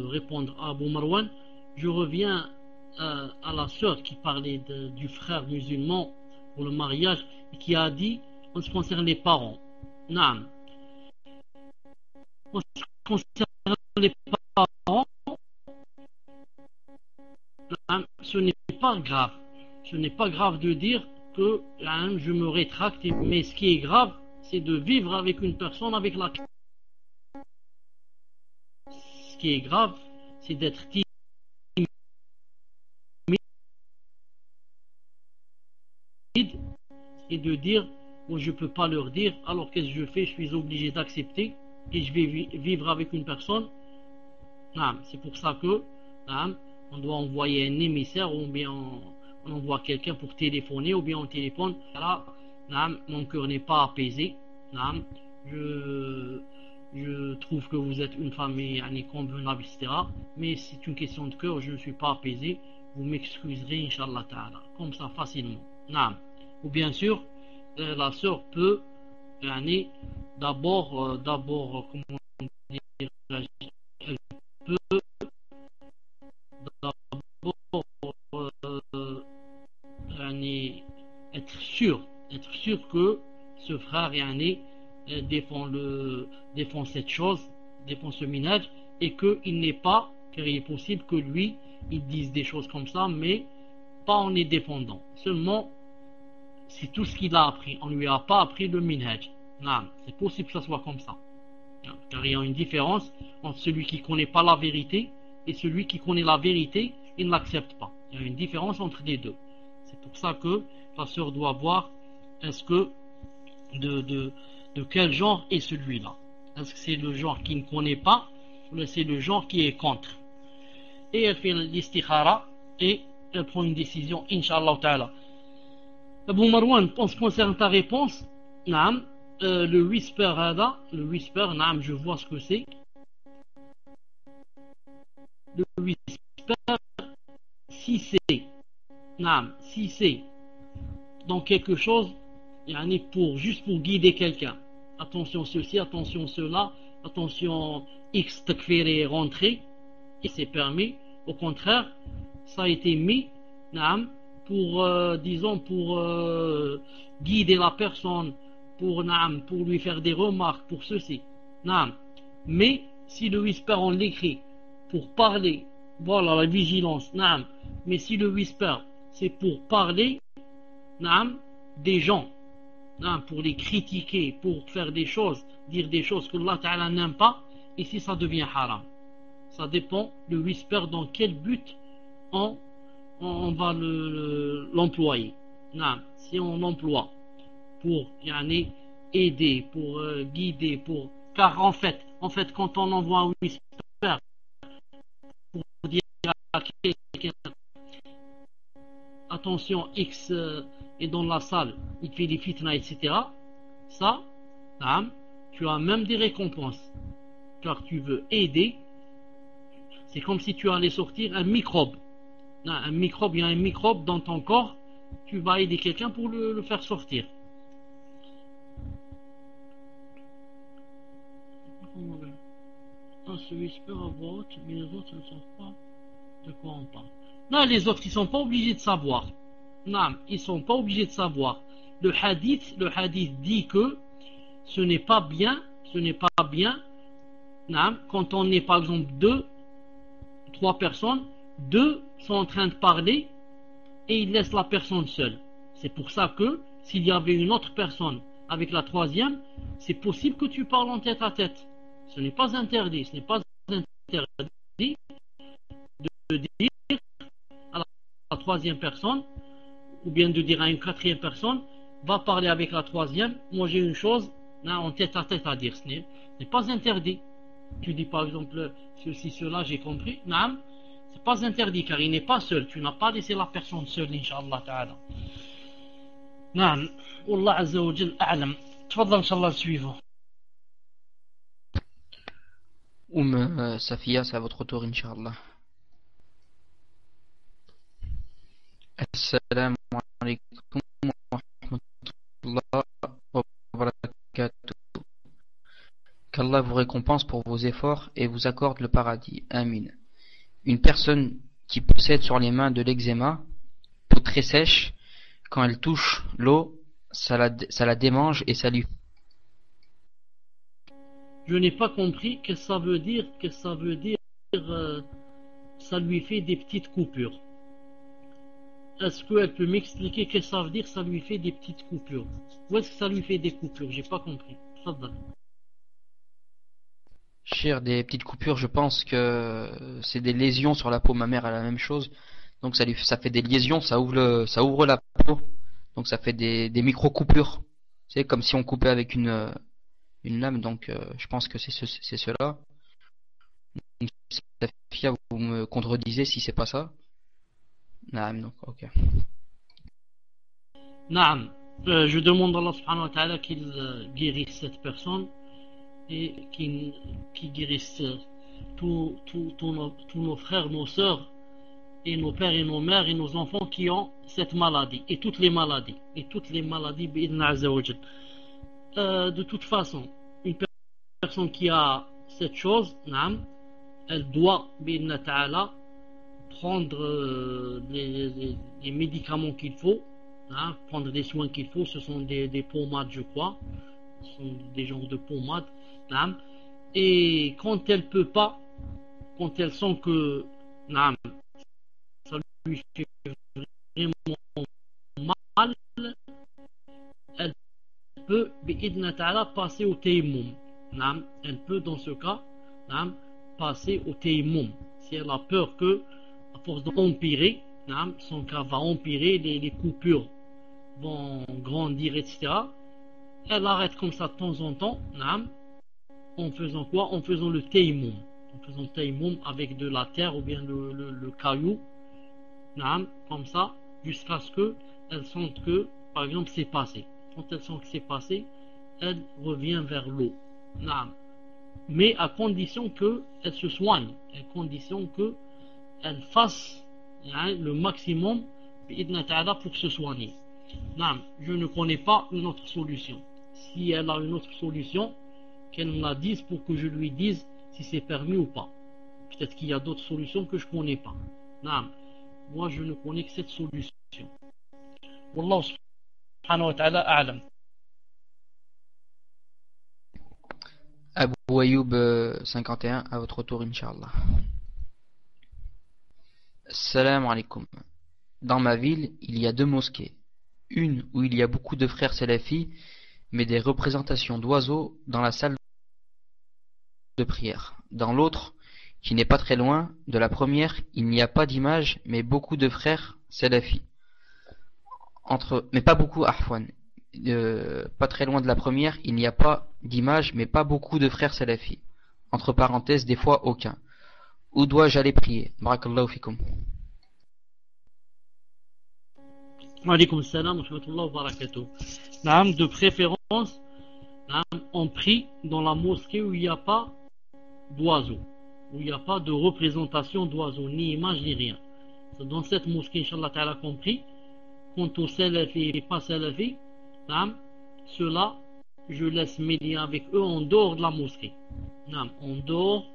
répondre à Abu Marwan, je reviens à la sœur qui parlait du frère musulman pour le mariage et qui a dit en ce qui concerne les parents. Naam. En ce qui concerne les parents, naam, ce n'est pas grave. Ce n'est pas grave de dire que naam, je me rétracte, mais ce qui est grave, c'est de vivre avec une personne avec laquelle. Ce qui est grave, c'est d'être timide et de dire oh, je ne peux pas leur dire, alors qu'est-ce que je fais? Je suis obligé d'accepter et je vais vivre avec une personne. C'est pour ça que on doit envoyer un émissaire ou bien on envoie quelqu'un pour téléphoner ou bien on téléphone. Là, mon cœur n'est pas apaisé. Je trouve que vous êtes une famille convenable, etc. Mais c'est une question de cœur, je ne suis pas apaisé. Vous m'excuserez, Inch'Allah Ta'ala, comme ça facilement. Ou bien sûr, la sœur peut d'abord, comment dire, elle peut d'abord être sûr que ce frère défend cette chose, défend ce minage, et qu'il n'est pas, car il est possible que lui il dise des choses comme ça, mais pas en les défendant. Seulement, c'est tout ce qu'il a appris. On ne lui a pas appris le minhaj. C'est possible que ça soit comme ça. Car il y a une différence entre celui qui ne connaît pas la vérité et celui qui connaît la vérité et ne l'accepte pas. Il y a une différence entre les deux. C'est pour ça que la sœur doit voir est-ce que de quel genre est celui-là. Est-ce que c'est le genre qui ne connaît pas ou c'est le genre qui est contre? Et elle fait l'istikhara et elle prend une décision, Inch'Allah Ta'ala. Abu Marwan, en ce qui concerne ta réponse, le whisper, je vois ce que c'est. Le whisper, si c'est dans quelque chose, juste pour guider quelqu'un. Attention ceci, attention cela, attention X takfir est rentré, et c'est permis. Au contraire, ça a été mis, pour guider la personne, pour lui faire des remarques, pour ceci. Mais si le whisper on l'écrit pour parler, voilà la vigilance. Mais si le whisper c'est pour parler, des gens, pour les critiquer, pour faire des choses, dire des choses que Allah Ta'ala n'aime pas, ici ça devient haram. Ça dépend le whisper dans quel but on va l'employer. Si on l'emploie pour aider, pour guider, car en fait quand on envoie un whisper pour dire à quelqu'un attention X et dans la salle, il fait des fitna, etc. Ça, tu as même des récompenses. Car tu veux aider. C'est comme si tu allais sortir un microbe. Un microbe, il y a un microbe dans ton corps. Tu vas aider quelqu'un pour le faire sortir. Celui peut avoir, mais les autres ne savent pas de quoi on parle. Non, les autres, ils ne sont pas obligés de savoir. Non, ils ne sont pas obligés de savoir. Le hadith dit que ce n'est pas bien, non, quand on est par exemple 3 personnes, 2 sont en train de parler et ils laissent la personne seule. C'est pour ça que s'il y avait une autre personne avec la troisième, c'est possible que tu parles en tête à tête. Ce n'est pas interdit, de dire à la troisième personne, ou bien de dire à une quatrième personne, va parler avec la troisième, moi j'ai une chose en tête à tête à dire. Ce n'est pas interdit. Tu dis par exemple, ceci, cela, j'ai compris. Non, c'est pas interdit car il n'est pas seul. Tu n'as pas laissé la personne seule, Inch'Allah Ta'ala. Non, Wallah Azza wa Jal a'lam. Tfadal, Inch'Allah, le suivant. Safia, c'est à votre tour, Inch'Allah. Assalamu alaikum wa rahmatullah wa barakatuh. Qu'Allah vous récompense pour vos efforts et vous accorde le paradis. Amin. Une personne qui possède sur les mains de l'eczéma, peau très sèche, quand elle touche l'eau, ça la démange et ça lui... Je n'ai pas compris que ça veut dire, ça lui fait des petites coupures. Est-ce qu'elle peut m'expliquer ce que ça veut dire, ça lui fait des petites coupures? Où est-ce que ça lui fait des coupures? J'ai pas compris. Cher, des petites coupures, je pense que c'est des lésions sur la peau. Ma mère a la même chose. Donc ça fait des lésions, ça ouvre la peau. Donc ça fait des micro-coupures. C'est comme si on coupait avec une lame. Donc je pense que c'est cela. Donc, Safia, vous me contredisez si c'est pas ça. Naam, donc ok. Naam. Je demande à Allah subhanahu wa ta'ala qu'il guérisse cette personne et qui guérisse tous nos frères, nos sœurs et nos pères et nos mères et nos enfants qui ont cette maladie et toutes les maladies bi'idhna azza wa jal. De toute façon, une personne qui a cette chose, elle doit bi'idhna ta'ala prendre les médicaments qu'il faut, prendre des soins qu'il faut. Ce sont des pommades, je crois. Ce sont des genres de pommades. Et quand elle peut pas, quand elle sent que ça lui fait vraiment mal, elle peut bi'idhna ta'ala passer au tayammum. Elle peut dans ce cas passer au tayammum. Si elle a peur que, à force d'empirer, son cas va empirer, les coupures vont grandir, etc. Elle arrête comme ça de temps en temps, en faisant quoi? En faisant le tayammum. En faisant le tayammum avec de la terre ou bien le caillou, comme ça, jusqu'à ce qu'elle sente que, par exemple, c'est passé. Quand elle sent que c'est passé, elle revient vers l'eau. Mais à condition qu'elle se soigne, à condition qu'elle fasse le maximum pour se soigner. Je ne connais pas une autre solution. Si elle a une autre solution, qu'elle me la dise pour que je lui dise si c'est permis ou pas. Peut-être qu'il y a d'autres solutions que je ne connais pas. Moi, je ne connais que cette solution. Wallahu subhanahu wa ta'ala a'lam. Abu Ayoub 51, à votre tour, Inch'Allah. Salam alaikum. Dans ma ville, il y a 2 mosquées. Une où il y a beaucoup de frères salafis, mais des représentations d'oiseaux dans la salle de prière. Dans l'autre, qui n'est pas très loin de la première, il n'y a pas d'image, mais beaucoup de frères salafis. Mais pas beaucoup, Ahwan. Pas très loin de la première, il n'y a pas d'image, mais pas beaucoup de frères salafis. Entre parenthèses, des fois aucun. Où dois-je aller prier? Barakallahu fikum. Wa alaykoum salam wa rahmatullah wa barakatuh. Naam, de préférence, naam, on prie dans la mosquée où il n'y a pas d'oiseaux, où il n'y a pas de représentation d'oiseaux, ni image, ni rien. C'est dans cette mosquée, Inch'Allah Ta'ala, compris. Quant aux salafis et pas salafis, naam, ceux-là, je laisse mes liens avec eux en dehors de la mosquée. Naam, en dehors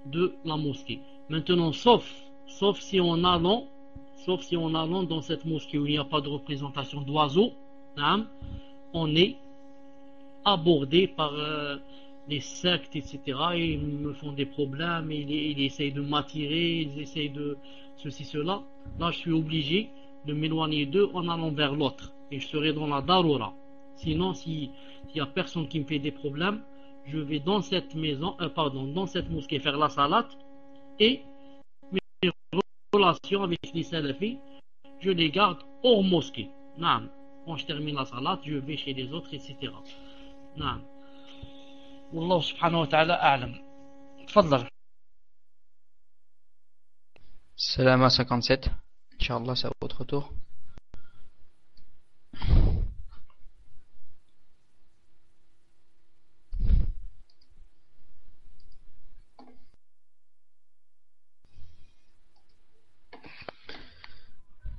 de la mosquée. Maintenant, sauf si en allant dans cette mosquée où il n'y a pas de représentation d'oiseaux, naam, on est abordé par les sectes, etc. Et ils me font des problèmes, ils essayent de m'attirer, ils essayent de ceci, cela. Là, je suis obligé de m'éloigner d'eux en allant vers l'autre. Et je serai dans la darura. Sinon, s'il n'y a personne qui me fait des problèmes, je vais dans cette dans cette mosquée faire la salat et mes relations avec les salafis, je les garde hors mosquée. Naam. Quand je termine la salat, je vais chez les autres, etc. Naam. Wallahu subhanahu wa ta'ala a'lam. Tfaddal. Salam à 57. Inch'Allah, c'est à votre tour.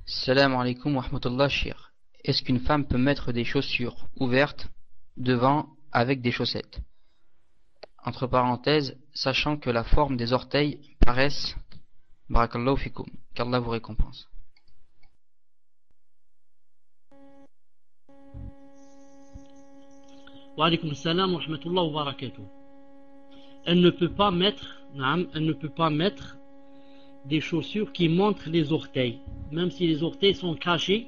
Salam alaikum wa rahmatullah, shir. Est-ce qu'une femme peut mettre des chaussures ouvertes devant avec des chaussettes? Entre parenthèses, sachant que la forme des orteils paraissent, barakallahu fikum, qu'Allah vous récompense. Wa alaykoum salam wa rahmatullah wa barakatuh. Elle ne peut pas mettre, naam, elle ne peut pas mettre des chaussures qui montrent les orteils, même si les orteils sont cachés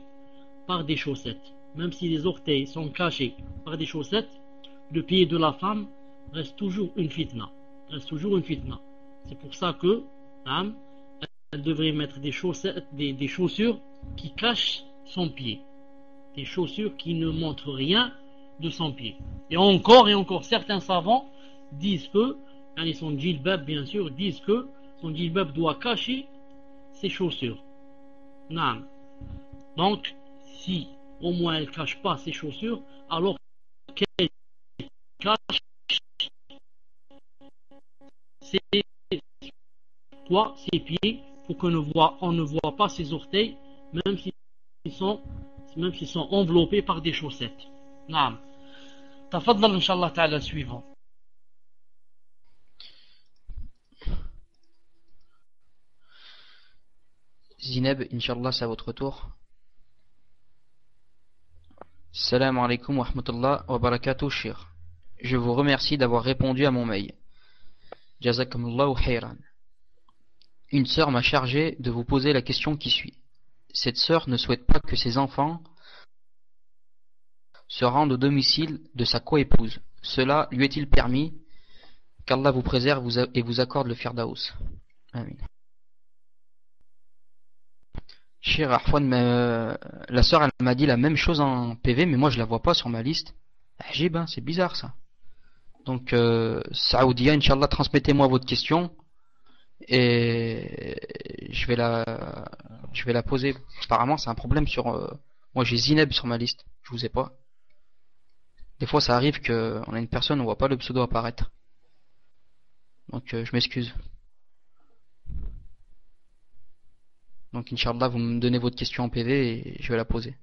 par des chaussettes. Même si les orteils sont cachés par des chaussettes, le pied de la femme reste toujours une fitna. Reste toujours une fitna. C'est pour ça que naam, elle devrait mettre des chaussures qui cachent son pied. Des chaussures qui ne montrent rien de son pied. Et encore, certains savants disent que, et son djilbab bien sûr, disent que son djilbab doit cacher ses chaussures. Non. Donc, si au moins elle ne cache pas ses chaussures, alors qu'elle cache ses pieds pour qu'on ne voit pas ses orteils, même s'ils sont enveloppés par des chaussettes. Non. Tafaddal Inch'Allah Ta'ala suivant. Zineb, Inch'Allah, c'est à votre tour. Salam alaikum wa rahmatullah wa barakatuh, shir. Je vous remercie d'avoir répondu à mon mail. Jazakumullahu khairan. Une sœur m'a chargé de vous poser la question qui suit. Cette sœur ne souhaite pas que ses enfants se rendent au domicile de sa coépouse. Cela lui est-il permis? Qu'Allah vous préserve et vous accorde le firdaous. Amin. Cher Arfouane, la sœur elle m'a dit la même chose en PV, mais moi je la vois pas sur ma liste. Ajib, hein, c'est bizarre ça. Donc Saoudia, Inch'Allah, transmettez-moi votre question et je vais la poser. Apparemment c'est un problème sur moi j'ai Zineb sur ma liste, je vous ai pas. Des fois ça arrive qu'on a une personne, on voit pas le pseudo apparaître. Donc je m'excuse. Donc Inch'Allah, vous me donnez votre question en PV et je vais la poser.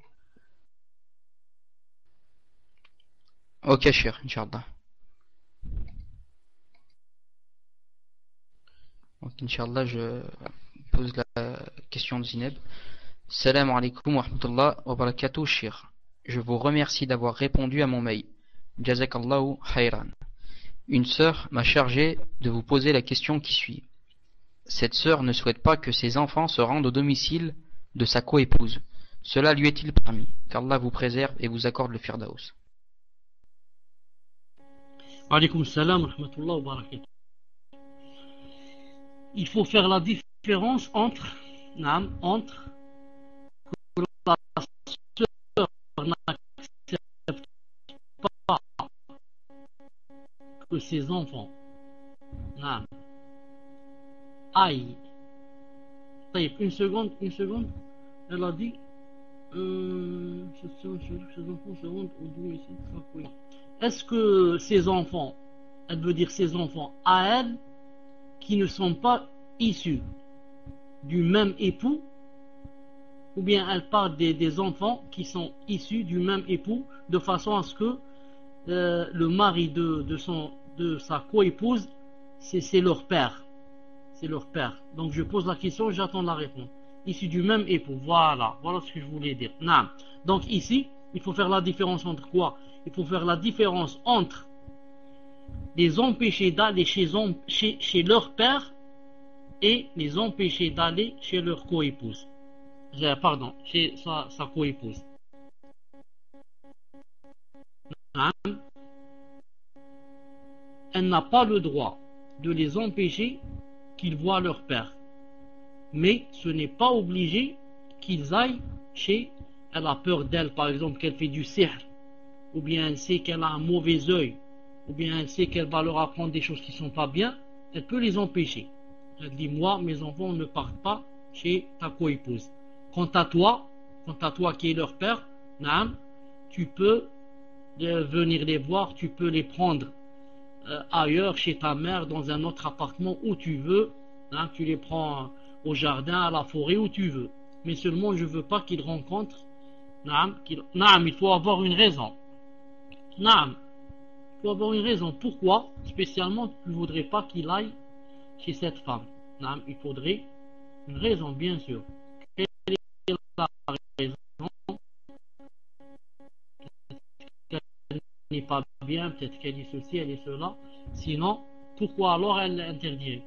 Ok, cher, Inch'Allah. Donc Inch'Allah, je pose la question de Zineb. Salam alaikum wa rahmatullah wa barakatuh, cher. Je vous remercie d'avoir répondu à mon mail. Jazakallahu khairan. Une sœur m'a chargé de vous poser la question qui suit. Cette sœur ne souhaite pas que ses enfants se rendent au domicile de sa coépouse. Cela lui est-il permis? Qu'Allah vous préserve et vous accorde le firdaous. Alaykoum salam wa rahmatullah wa barakatuh. Il faut faire la différence entre que la sœur n'accepte pas que ses enfants aïe. Une seconde. Elle a dit Est-ce que ces enfants, elle veut dire ces enfants à elle, qui ne sont pas issus du même époux, ou bien elle parle des enfants qui sont issus du même époux, de façon à ce que le mari de sa coépouse, c'est leur père. C'est leur père. Donc je pose la question, j'attends la réponse. Issus du même époux, voilà ce que je voulais dire. Non. Donc ici, il faut faire la différence entre quoi? Il faut faire la différence entre les empêcher d'aller chez leur père et les empêcher d'aller chez leur coépouse. Pardon, chez sa coépouse. Elle n'a pas le droit de les empêcher qu'ils voient leur père. Mais ce n'est pas obligé qu'ils aillent chez... Elle a peur d'elle, par exemple, qu'elle fait du sihr, ou bien elle sait qu'elle a un mauvais œil, ou bien elle sait qu'elle va leur apprendre des choses qui ne sont pas bien, elle peut les empêcher. Elle dit, moi, mes enfants ne partent pas chez ta coépouse. Quant à toi qui es leur père, tu peux venir les voir, tu peux les prendre ailleurs, chez ta mère, dans un autre appartement, où tu veux, tu les prends au jardin, à la forêt, où tu veux. Mais seulement, je ne veux pas qu'ils rencontrent, il faut avoir une raison. Il faut avoir une raison. Pourquoi, spécialement, tu ne voudrais pas qu'il aille chez cette femme? Il faudrait une raison, bien sûr. Quelle est la raison? Qu'elle n'est pas bien, peut-être qu'elle est ceci, elle est cela. Sinon, pourquoi alors elle interdirait?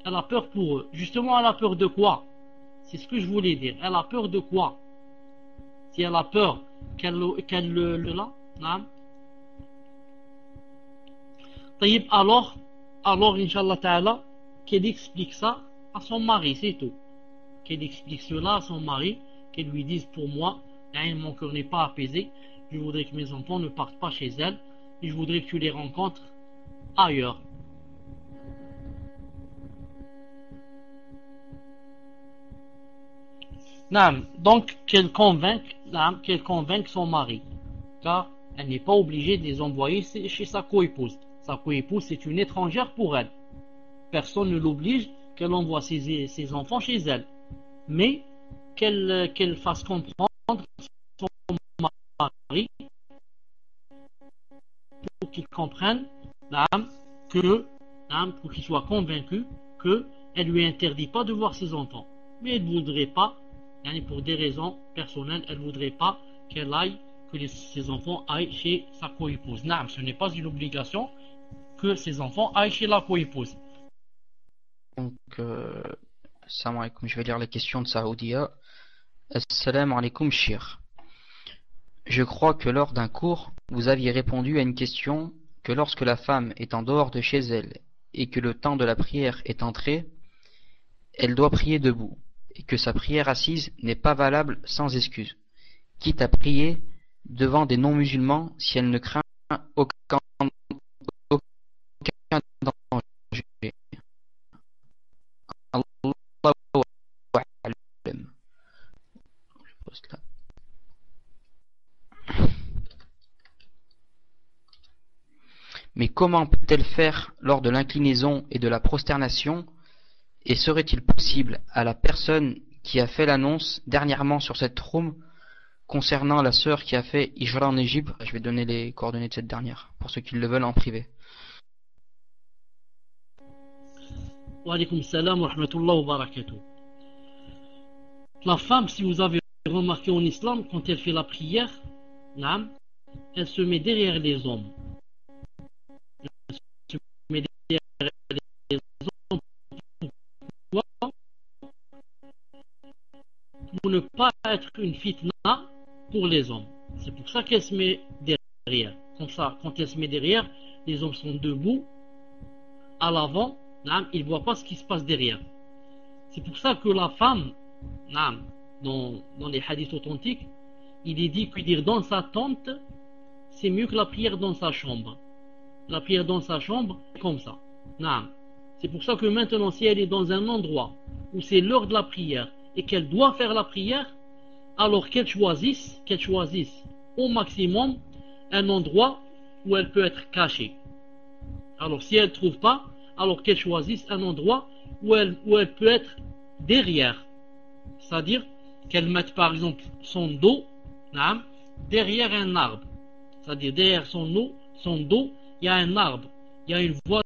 Elle a peur pour eux. Justement, elle a peur de quoi? C'est ce que je voulais dire. Elle a peur de quoi? Si elle a peur qu'elle là, alors, Inch'Allah Ta'ala, qu'elle explique ça à son mari, c'est tout. Qu'elle explique cela à son mari, qu'elle lui dise, pour moi, mon cœur n'est pas apaisé, je voudrais que mes enfants ne partent pas chez elle, et je voudrais que tu les rencontres ailleurs. Donc qu'elle convainque son mari, car elle n'est pas obligée de les envoyer chez sa coépouse. Sa coépouse, c'est une étrangère pour elle. Personne ne l'oblige qu'elle envoie ses enfants chez elle, mais qu'elle fasse comprendre son mari pour qu'il comprenne pour qu'il soit convaincu qu'elle lui interdit pas de voir ses enfants, mais elle ne voudrait pas, pour des raisons personnelles, elle ne voudrait pas que ses enfants aillent chez sa coépouse. Ce n'est pas une obligation que ses enfants aillent chez la coépouse. Donc, salam alaikum, je vais lire les questions de Saoudia. Assalamu alaikum, shir. Je crois que lors d'un cours, vous aviez répondu à une question que lorsque la femme est en dehors de chez elle et que le temps de la prière est entré, elle doit prier debout et que sa prière assise n'est pas valable sans excuse, quitte à prier devant des non-musulmans si elle ne craint aucun danger. Allahu a'lam. Mais comment peut-elle faire lors de l'inclinaison et de la prosternation? Et serait-il possible à la personne qui a fait l'annonce dernièrement sur cette room concernant la sœur qui a fait Hijra en Égypte, je vais donner les coordonnées de cette dernière pour ceux qui le veulent en privé. Wa alaykoum salam wa rahmatullahi wa barakatuh. La femme, si vous avez remarqué en islam, quand elle fait la prière, elle se met derrière les hommes. Elle se met derrière les hommes. Pourquoi? Pour ne pas être une fitna pour les hommes. C'est pour ça qu'elle se met derrière. Comme ça, quand elle se met derrière, les hommes sont debout, à l'avant, ils ne voient pas ce qui se passe derrière. C'est pour ça que la femme, dans les hadiths authentiques, il est dit que dire dans sa tente, c'est mieux que la prière dans sa chambre. La prière dans sa chambre, comme ça. C'est pour ça que maintenant, si elle est dans un endroit où c'est l'heure de la prière et qu'elle doit faire la prière, alors qu'elle choisisse au maximum un endroit où elle peut être cachée. Alors si elle ne trouve pas, alors qu'elle choisisse un endroit où elle peut être derrière. C'est-à-dire qu'elle mette par exemple son dos derrière un arbre. C'est-à-dire derrière son dos, il y a un arbre, il y a une voiture,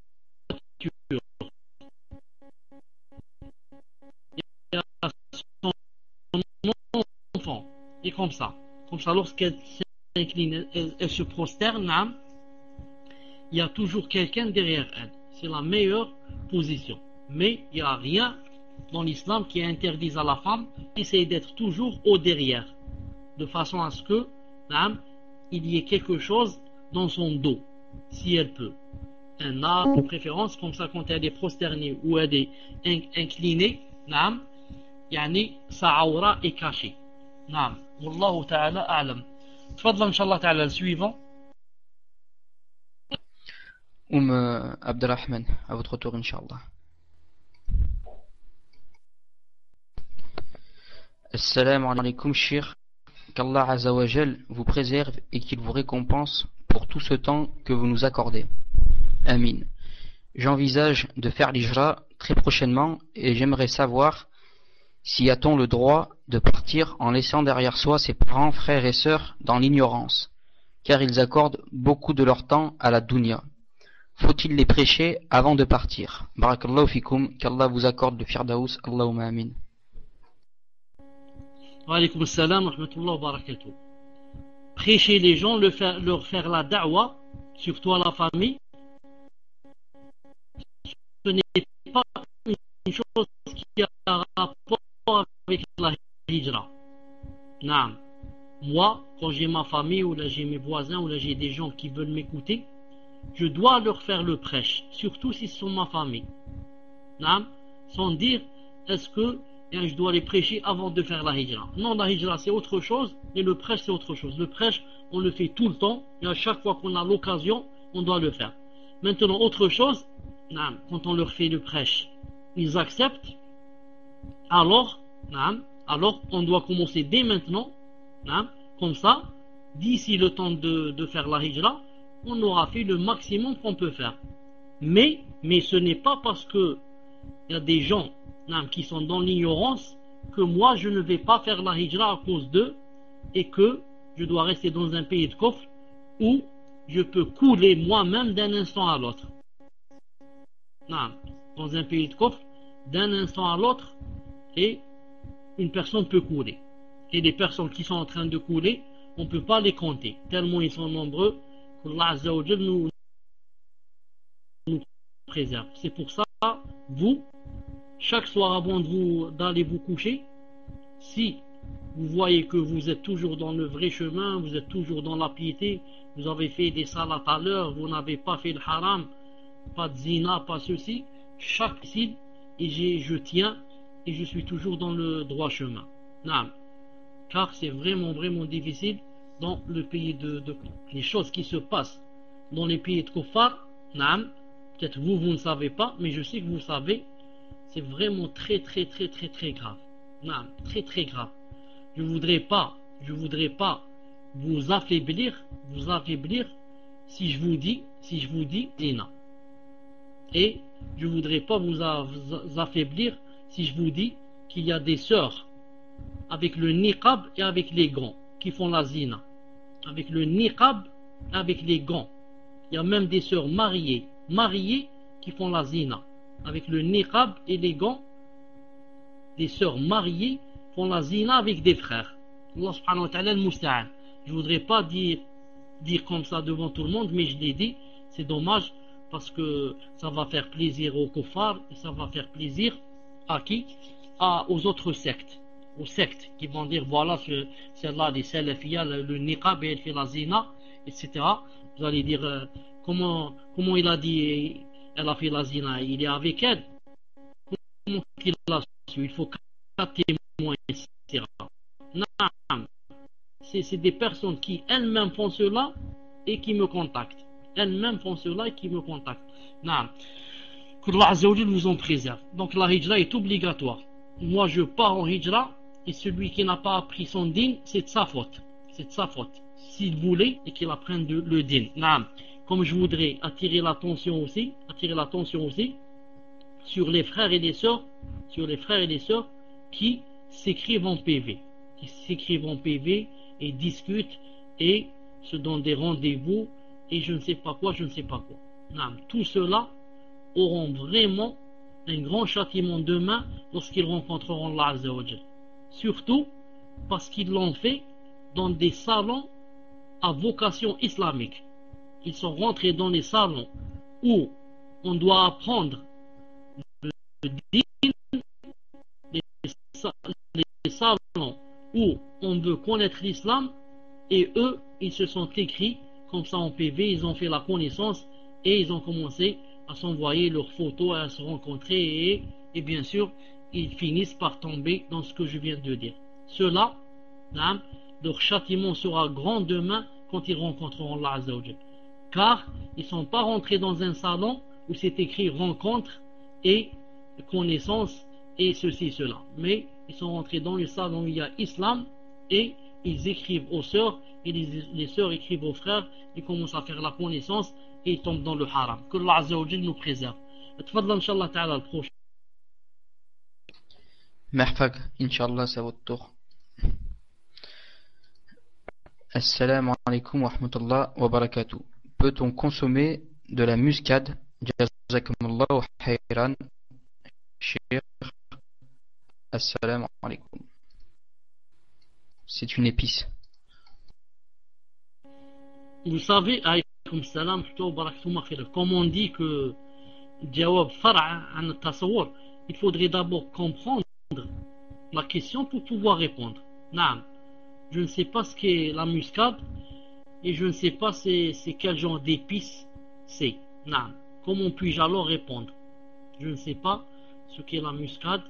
il y a son enfant. Et comme ça, lorsqu'elle s'incline, elle se prosterne, il y a toujours quelqu'un derrière elle. C'est la meilleure position. Mais il n'y a rien dans l'islam qui interdise à la femme d'essayer d'être toujours au derrière, de façon à ce que il y ait quelque chose dans son dos, si elle peut. Un arbre de préférence, comme ça quand elle est prosternée ou elle est inclinée, sa aura est cachée. Wallahu ta'ala a'lam. Tfadla inshallah ta'ala le suivant. Abdelrahman, à votre tour, Inch'Allah. Assalamu alaikum, Shir. Qu'Allah Azzawajal vous préserve et qu'il vous récompense pour tout ce temps que vous nous accordez. Amin. J'envisage de faire l'Hijra très prochainement et j'aimerais savoir si a-t-on le droit de partir en laissant derrière soi ses parents, frères et sœurs dans l'ignorance, car ils accordent beaucoup de leur temps à la dunya. Faut-il les prêcher avant de partir? Barakallahu fikum, qu'Allah vous accorde le firdaus, Allahumma amin. Wa alaykum assalam wa rahmatullahi wa barakatuh. Prêcher les gens, leur faire la da'wa, surtout à la famille, ce n'est pas une chose qui a rapport avec la hijra. Naam. Moi, quand j'ai ma famille, ou là j'ai mes voisins, ou là j'ai des gens qui veulent m'écouter, je dois leur faire le prêche, surtout si ce sont ma famille. Naam. Sans dire, est-ce que je dois les prêcher avant de faire la hijra. Non, la hijra c'est autre chose, et le prêche c'est autre chose. Le prêche, on le fait tout le temps, et à chaque fois qu'on a l'occasion, on doit le faire. Maintenant, autre chose, quand on leur fait le prêche, ils acceptent, alors on doit commencer dès maintenant, comme ça, d'ici le temps de faire la hijra, on aura fait le maximum qu'on peut faire. Mais ce n'est pas parce que il y a des gens qui sont dans l'ignorance que moi je ne vais pas faire la hijra à cause d'eux et que je dois rester dans un pays de kufr où je peux couler moi-même d'un instant à l'autre. Dans un pays de kufr, d'un instant à l'autre, et une personne peut couler. Et les personnes qui sont en train de couler, on ne peut pas les compter, tellement ils sont nombreux qu'Allah Azza wa Jal nous préserve. C'est pour ça, vous, chaque soir avant d'aller vous coucher, si vous voyez que vous êtes toujours dans le vrai chemin, vous êtes toujours dans la piété, vous avez fait des salats à l'heure, vous n'avez pas fait le haram, pas de zina, pas ceci, chaque cible, et je tiens, et je suis toujours dans le droit chemin. Naam. Car c'est vraiment difficile dans le pays de les choses qui se passent dans les pays de Kuffar, naam, peut-être vous ne savez pas, mais je sais que vous savez, c'est vraiment très grave. Naam, très grave. Je voudrais pas vous affaiblir si je vous dis zina. Et je voudrais pas vous affaiblir si je vous dis qu'il y a des sœurs avec le niqab et avec les gants qui font la zina. Avec le niqab et avec les gants. Il y a même des sœurs mariées qui font la zina. Avec le niqab et les gants, des sœurs mariées font la zina avec des frères. Allah subhanahu wa ta'ala al-musta'an. Je voudrais pas dire comme ça devant tout le monde, mais je l'ai dit, c'est dommage parce que ça va faire plaisir aux kuffars et ça va faire plaisir à qui? Aux autres sectes. Aux sectes qui vont dire voilà, celle-là, les salafiyas, le niqab et elle fait la zina, etc. Vous allez dire comment il a dit elle a fait la zina, il est avec elle. Comment il a su? Il faut 4 témoins, etc. Non. C'est des personnes qui elles-mêmes font cela et qui me contactent. Elles-mêmes font cela et qui me contactent. Non. Que Allah Azza wa Jalla nous en préserve. Donc la hijra est obligatoire. Moi je pars en hijra et celui qui n'a pas appris son din, c'est de sa faute. C'est de sa faute. S'il voulait et qu'il apprenne le din. Naam. Comme je voudrais attirer l'attention aussi sur les frères et les sœurs, qui s'écrivent en PV, et discutent et se donnent des rendez-vous et je ne sais pas quoi. Naam. Tout cela auront vraiment un grand châtiment demain lorsqu'ils rencontreront Allah Azza wa Jal. Surtout parce qu'ils l'ont fait dans des salons à vocation islamique. Ils sont rentrés dans les salons où on doit apprendre le din, les salons où on veut connaître l'islam, et eux, ils se sont écrits comme ça en PV, ils ont fait la connaissance et ils ont commencé à s'envoyer leurs photos, à se rencontrer et bien sûr, ils finissent par tomber dans ce que je viens de dire. Ceux-là, leur châtiment sera grand demain quand ils rencontreront Allah Azza wa Jal. Car ils ne sont pas rentrés dans un salon où c'est écrit rencontre et connaissance et ceci, cela. Mais ils sont rentrés dans le salon où il y a islam et ils écrivent aux sœurs et les sœurs écrivent aux frères, ils commencent à faire la connaissance et ils tombent dans le haram. Que Allah Azza wa Jal nous préserve. Tfadla Inch'Allah Ta'ala le prochain. Merfag, Inch'Allah, c'est à votre tour. Assalamu alaikum wa rahmatullah wa barakatuh. Peut-on consommer de la muscade? Jazakumullahu khairan. Cheikh. Assalamu alaikum. C'est une épice. Vous savez, alaykoum salam, comme on dit que jawab far'a an tasawwur, il faudrait d'abord comprendre la question pour pouvoir répondre. Naam. Je ne sais pas ce qu'est la muscade et je ne sais pas c'est quel genre d'épice c'est. Naam. Comment puis-je alors répondre? Je ne sais pas ce qu'est la muscade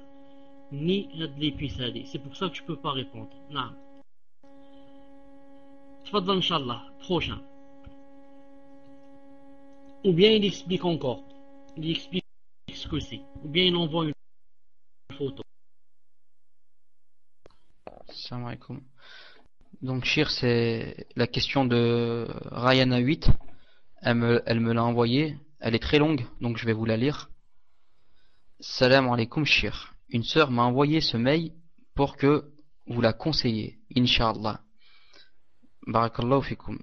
ni de l'épice. C'est pour ça que je ne peux pas répondre. Naam. Tfadal Inch'Allah, prochain. Ou bien il explique encore. Il explique ce que c'est. Ou bien il envoie une photo. Assalamu alaikum. Donc Shir, c'est la question de Rayana 8. Elle me l'a envoyée. Elle est très longue, donc je vais vous la lire. Salam alaikum Shir. Une sœur m'a envoyé ce mail pour que vous la conseillez. Inch'Allah. Barakallahu fikum.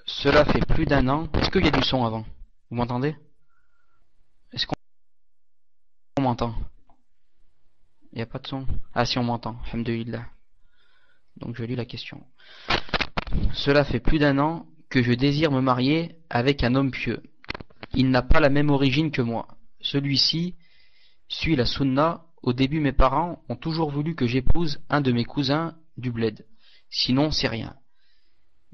Cela fait plus d'un an. Est-ce qu'il y a du son avant? Vous m'entendez? Est-ce qu'on m'entend? Il n'y a pas de son? Ah si, on m'entend. Alhamdulillah. Donc je lis la question. Cela fait plus d'un an que je désire me marier avec un homme pieux. Il n'a pas la même origine que moi. Celui-ci suit la sunna. Au début, mes parents ont toujours voulu que j'épouse un de mes cousins du bled. Sinon, c'est rien.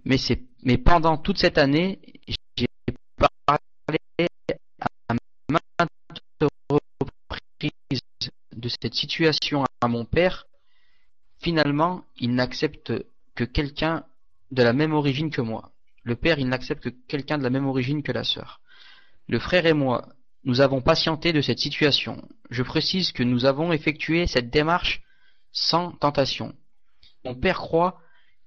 Mais pendant toute cette année, j'ai parlé à maintes reprises de cette situation à mon père. Finalement, il n'accepte que quelqu'un de la même origine que moi. Le père, il n'accepte que quelqu'un de la même origine que la sœur. Le frère et moi, nous avons patienté de cette situation. Je précise que nous avons effectué cette démarche sans tentation. Mon père croit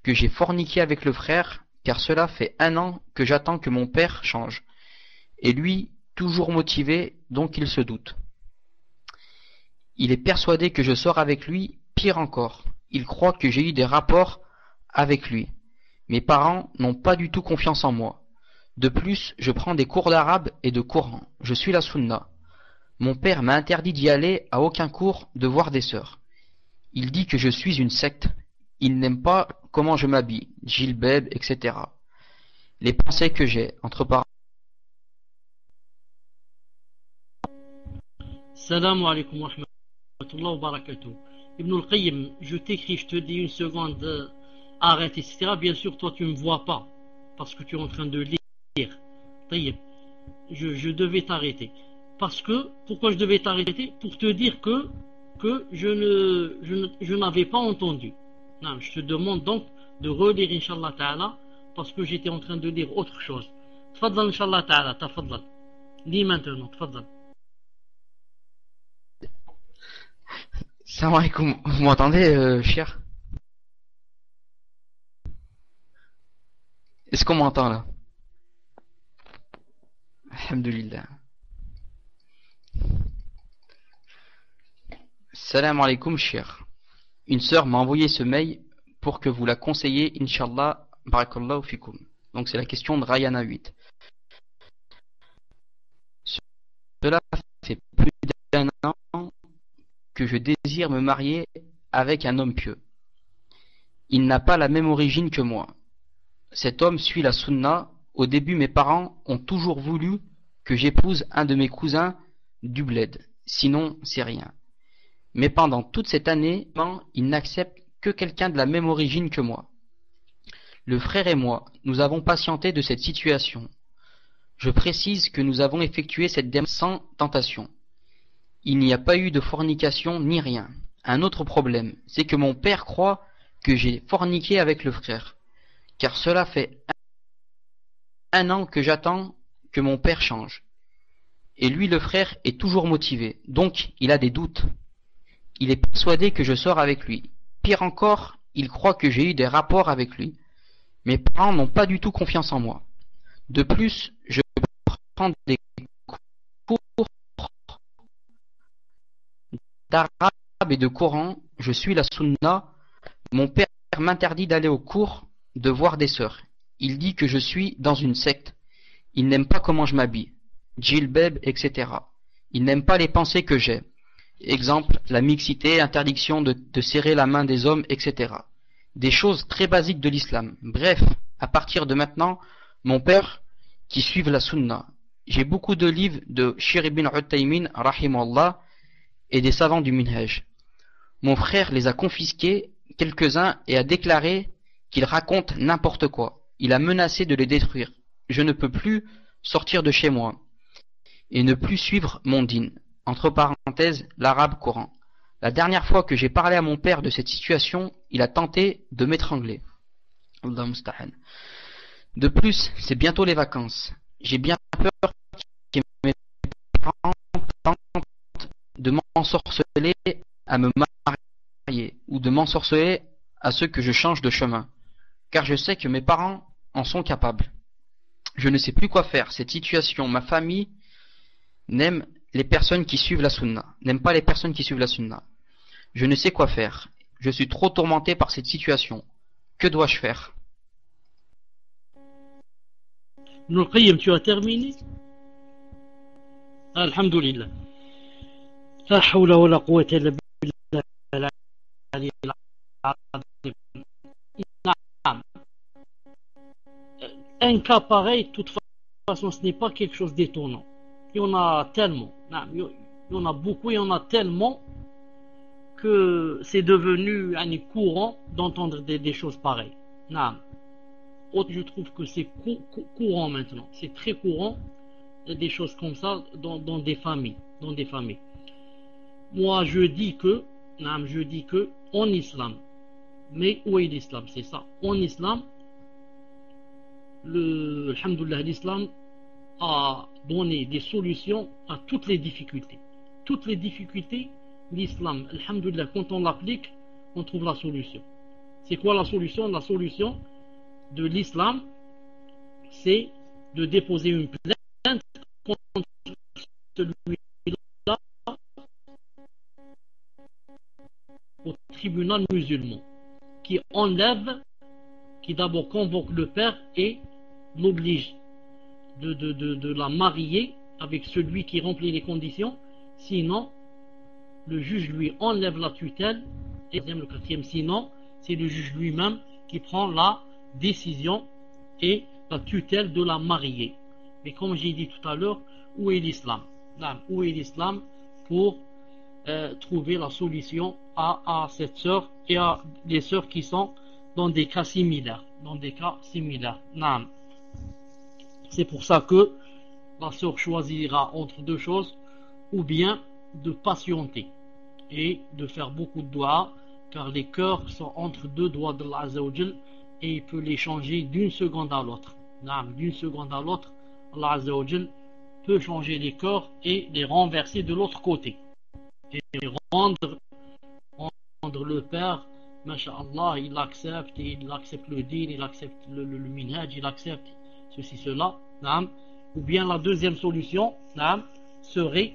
que j'ai forniqué avec le frère, car cela fait un an que j'attends que mon père change. Et lui, toujours motivé, donc il se doute. Il est persuadé que je sors avec lui, pire encore. Il croit que j'ai eu des rapports avec lui. Mes parents n'ont pas du tout confiance en moi. De plus, je prends des cours d'arabe et de Coran. Je suis la sunna. Mon père m'a interdit d'y aller à aucun cours, de voir des sœurs. Il dit que je suis une secte. Il n'aime pas comment je m'habille, djilbab, etc. Les pensées que j'ai, entre parenthèses. Salam alaikum wa rahmatullah wa barakatuh. Ibn al-Qayyim, je t'écris, je te dis une seconde, arrête, etc. Bien sûr, toi tu ne me vois pas, parce que tu es en train de lire. Taïeb, je devais t'arrêter. Parce que, pourquoi je devais t'arrêter? Pour te dire que je n'avais pas entendu. Non, je te demande donc de relire Inch'Allah Ta'ala, parce que j'étais en train de lire autre chose. Tfadal Inch'Allah Ta'ala, tafadal. Lis maintenant, tfadal. Salam alaikum. Vous m'entendez, cher? Est-ce qu'on m'entend là? Alhamdulillah. Salam alaikum, cher. Une sœur m'a envoyé ce mail pour que vous la conseillez, Inch'Allah, barakallahu fikum. Donc c'est la question de Rayana 8. Cela fait plus d'un an que je désire me marier avec un homme pieux. Il n'a pas la même origine que moi. Cet homme suit la sunna. Au début, mes parents ont toujours voulu que j'épouse un de mes cousins du bled. Sinon, c'est rien. Mais pendant toute cette année, ils n'acceptent que quelqu'un de la même origine que moi. Le frère et moi, nous avons patienté de cette situation. Je précise que nous avons effectué cette démarche sans tentation. Il n'y a pas eu de fornication ni rien. Un autre problème, c'est que mon père croit que j'ai forniqué avec le frère, car cela fait un an que j'attends que mon père change. Et lui, le frère, est toujours motivé, donc il a des doutes. Il est persuadé que je sors avec lui. Pire encore, il croit que j'ai eu des rapports avec lui. Mes parents n'ont pas du tout confiance en moi. De plus, je prends des cours d'arabe et de Coran, je suis la sunna. Mon père m'interdit d'aller au cours, de voir des sœurs. Il dit que je suis dans une secte. Il n'aime pas comment je m'habille, djilbab, etc. Il n'aime pas les pensées que j'ai. Exemple, la mixité, interdiction de serrer la main des hommes, etc. Des choses très basiques de l'islam. Bref, à partir de maintenant, mon père, qui suive la sunna. J'ai beaucoup de livres de Shir ibn Uthaymin, rahimahullah, et des savants du Minhaj. Mon frère les a confisqués, quelques-uns, et a déclaré qu'ils racontent n'importe quoi. Il a menacé de les détruire. Je ne peux plus sortir de chez moi et ne plus suivre mon din. Entre parenthèses, l'arabe courant. La dernière fois que j'ai parlé à mon père de cette situation, il a tenté de m'étrangler. Allah musta'an. De plus, c'est bientôt les vacances. J'ai bien peur que mes parents tentent de m'ensorceler à me marier ou de m'ensorceler à ce que je change de chemin. Car je sais que mes parents en sont capables. Je ne sais plus quoi faire. Cette situation, ma famille n'aime les personnes qui suivent la sunna, n'aime pas les personnes qui suivent la sunna. Je ne sais quoi faire. Je suis trop tourmenté par cette situation. Que dois-je faire? Ibn al-Qayyim, tu as terminé? Alhamdulillah. La hawla wa la quwwata illa billah al-ali al-azim. Naam. Un cas pareil, de toute façon, ce n'est pas quelque chose d'étonnant. Il y en a tellement. Naam. Il y en a beaucoup, il y en a tellement que c'est devenu un courant d'entendre des choses pareilles. Naam. Je trouve que c'est courant maintenant. C'est très courant des choses comme ça dans des familles. Moi, je dis que en islam, mais où est l'islam? C'est ça. En islam, alhamdoulilah, l'islam a donné des solutions à toutes les difficultés. Toutes les difficultés, l'islam, alhamdoulilah, quand on l'applique, on trouve la solution. C'est quoi la solution? La solution de l'islam, c'est de déposer une plainte contre celui-là au tribunal musulman, qui d'abord convoque le père et l'oblige de la marier avec celui qui remplit les conditions, sinon le juge lui enlève la tutelle, et le quatrième, sinon c'est le juge lui-même qui prend la décision et la tutelle de la marier. Mais comme j'ai dit tout à l'heure, où est l'islam? Où est l'islam pour trouver la solution à cette sœur et à des sœurs qui sont dans des cas similaires. C'est pour ça que la sœur choisira entre deux choses, ou bien de patienter et de faire beaucoup de doigts, car les cœurs sont entre deux doigts de Allah Azza wa Jal, et il peut les changer d'une seconde à l'autre. D'une seconde à l'autre, Allah Azza wa Jal peut changer les cœurs et les renverser de l'autre côté, et rendre le père, masha'Allah, il accepte le din, il accepte le minhaj, il accepte ceci, cela. Naam. Ou bien la deuxième solution, naam, serait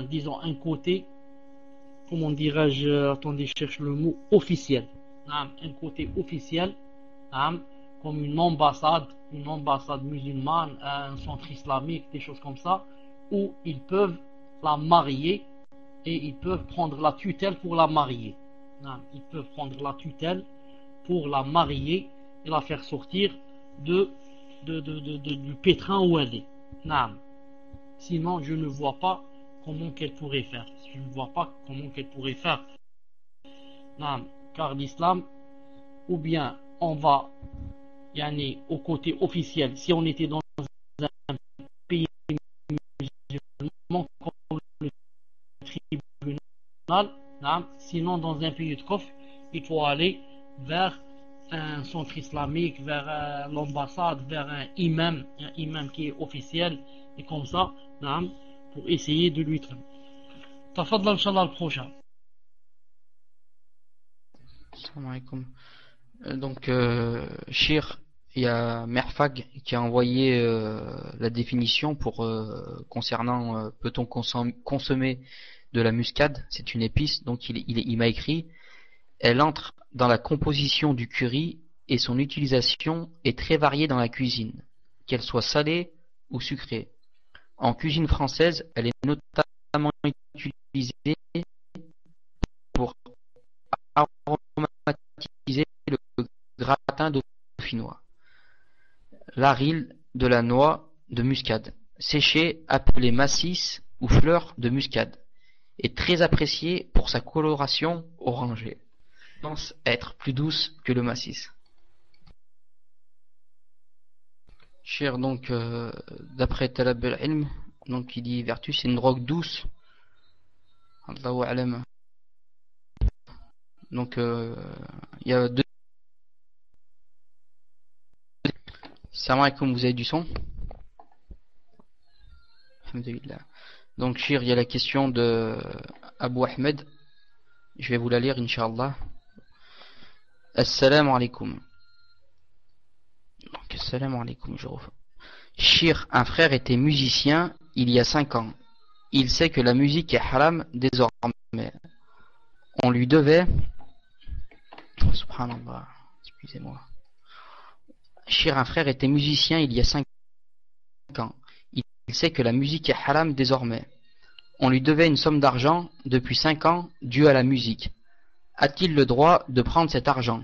disons, un côté, comment dirais-je, attendez, je cherche le mot, officiel. Naam, un côté officiel, naam, comme une ambassade musulmane, un centre islamique, des choses comme ça, où ils peuvent la marier et ils peuvent prendre la tutelle pour la marier. Ils peuvent prendre la tutelle pour la marier et la faire sortir du pétrin où elle est. Sinon, je ne vois pas comment qu'elle pourrait faire. Je ne vois pas comment qu'elle pourrait faire. Car l'islam, ou bien on va au côté officiel, si on était dans un pays musulman comme le tribunal, sinon dans un pays de kufr, il faut aller vers un centre islamique, vers l'ambassade, vers un imam qui est officiel, et comme ça, pour essayer de lui traiter. Tafadla, Inch'Allah, le prochain. Salam alaikum. Donc, Shir, il y a Merfag qui a envoyé la définition concernant peut-on consommer de la muscade, c'est une épice, donc il m'a écrit, elle entre dans la composition du curry et son utilisation est très variée dans la cuisine, qu'elle soit salée ou sucrée. En cuisine française, elle est notamment utilisée pour aromatiser le gratin dauphinois. L'aril de la noix de muscade, séchée, appelée massis ou fleur de muscade, est très appréciée pour sa coloration orangée. Pense être plus douce que le massis. Cher, donc, d'après Talab al-Ilm, donc il dit vertu, c'est une drogue douce. Allahu a'lam. Donc, il y a deux. Salam alaikum, vous avez du son? Alhamdulillah. Donc, Shir, il y a la question de Abu Ahmed. Je vais vous la lire, Inch'Allah. Assalamu alaikum. Donc, assalamu alaikum, je refais. Shir, un frère était musicien il y a 5 ans. Il sait que la musique est haram désormais. On lui devait... Subhanallah, excusez-moi. Shir, un frère était musicien il y a 5 ans. Il sait que la musique est haram désormais. On lui devait une somme d'argent depuis 5 ans due à la musique. A-t-il le droit de prendre cet argent?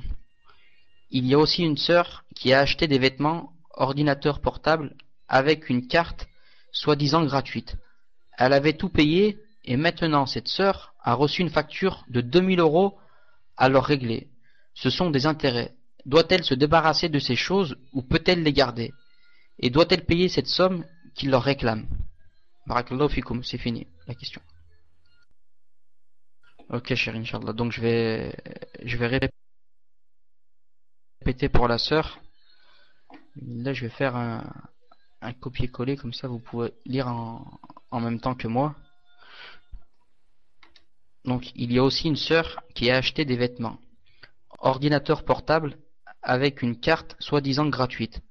Il y a aussi une sœur qui a acheté des vêtements, ordinateur portable, avec une carte soi-disant gratuite. Elle avait tout payé et maintenant cette sœur a reçu une facture de 2000 € à leur régler. Ce sont des intérêts. Doit-elle se débarrasser de ces choses ou peut-elle les garder? Et doit-elle payer cette somme qu'il leur réclame? Barakallahu fikum, c'est fini la question. Ok, cher Inch'Allah. Donc je vais répéter pour la sœur. Là, je vais faire un copier-coller, comme ça vous pouvez lire en même temps que moi. Donc, il y a aussi une sœur qui a acheté des vêtements, ordinateur portable avec une carte soi-disant gratuite.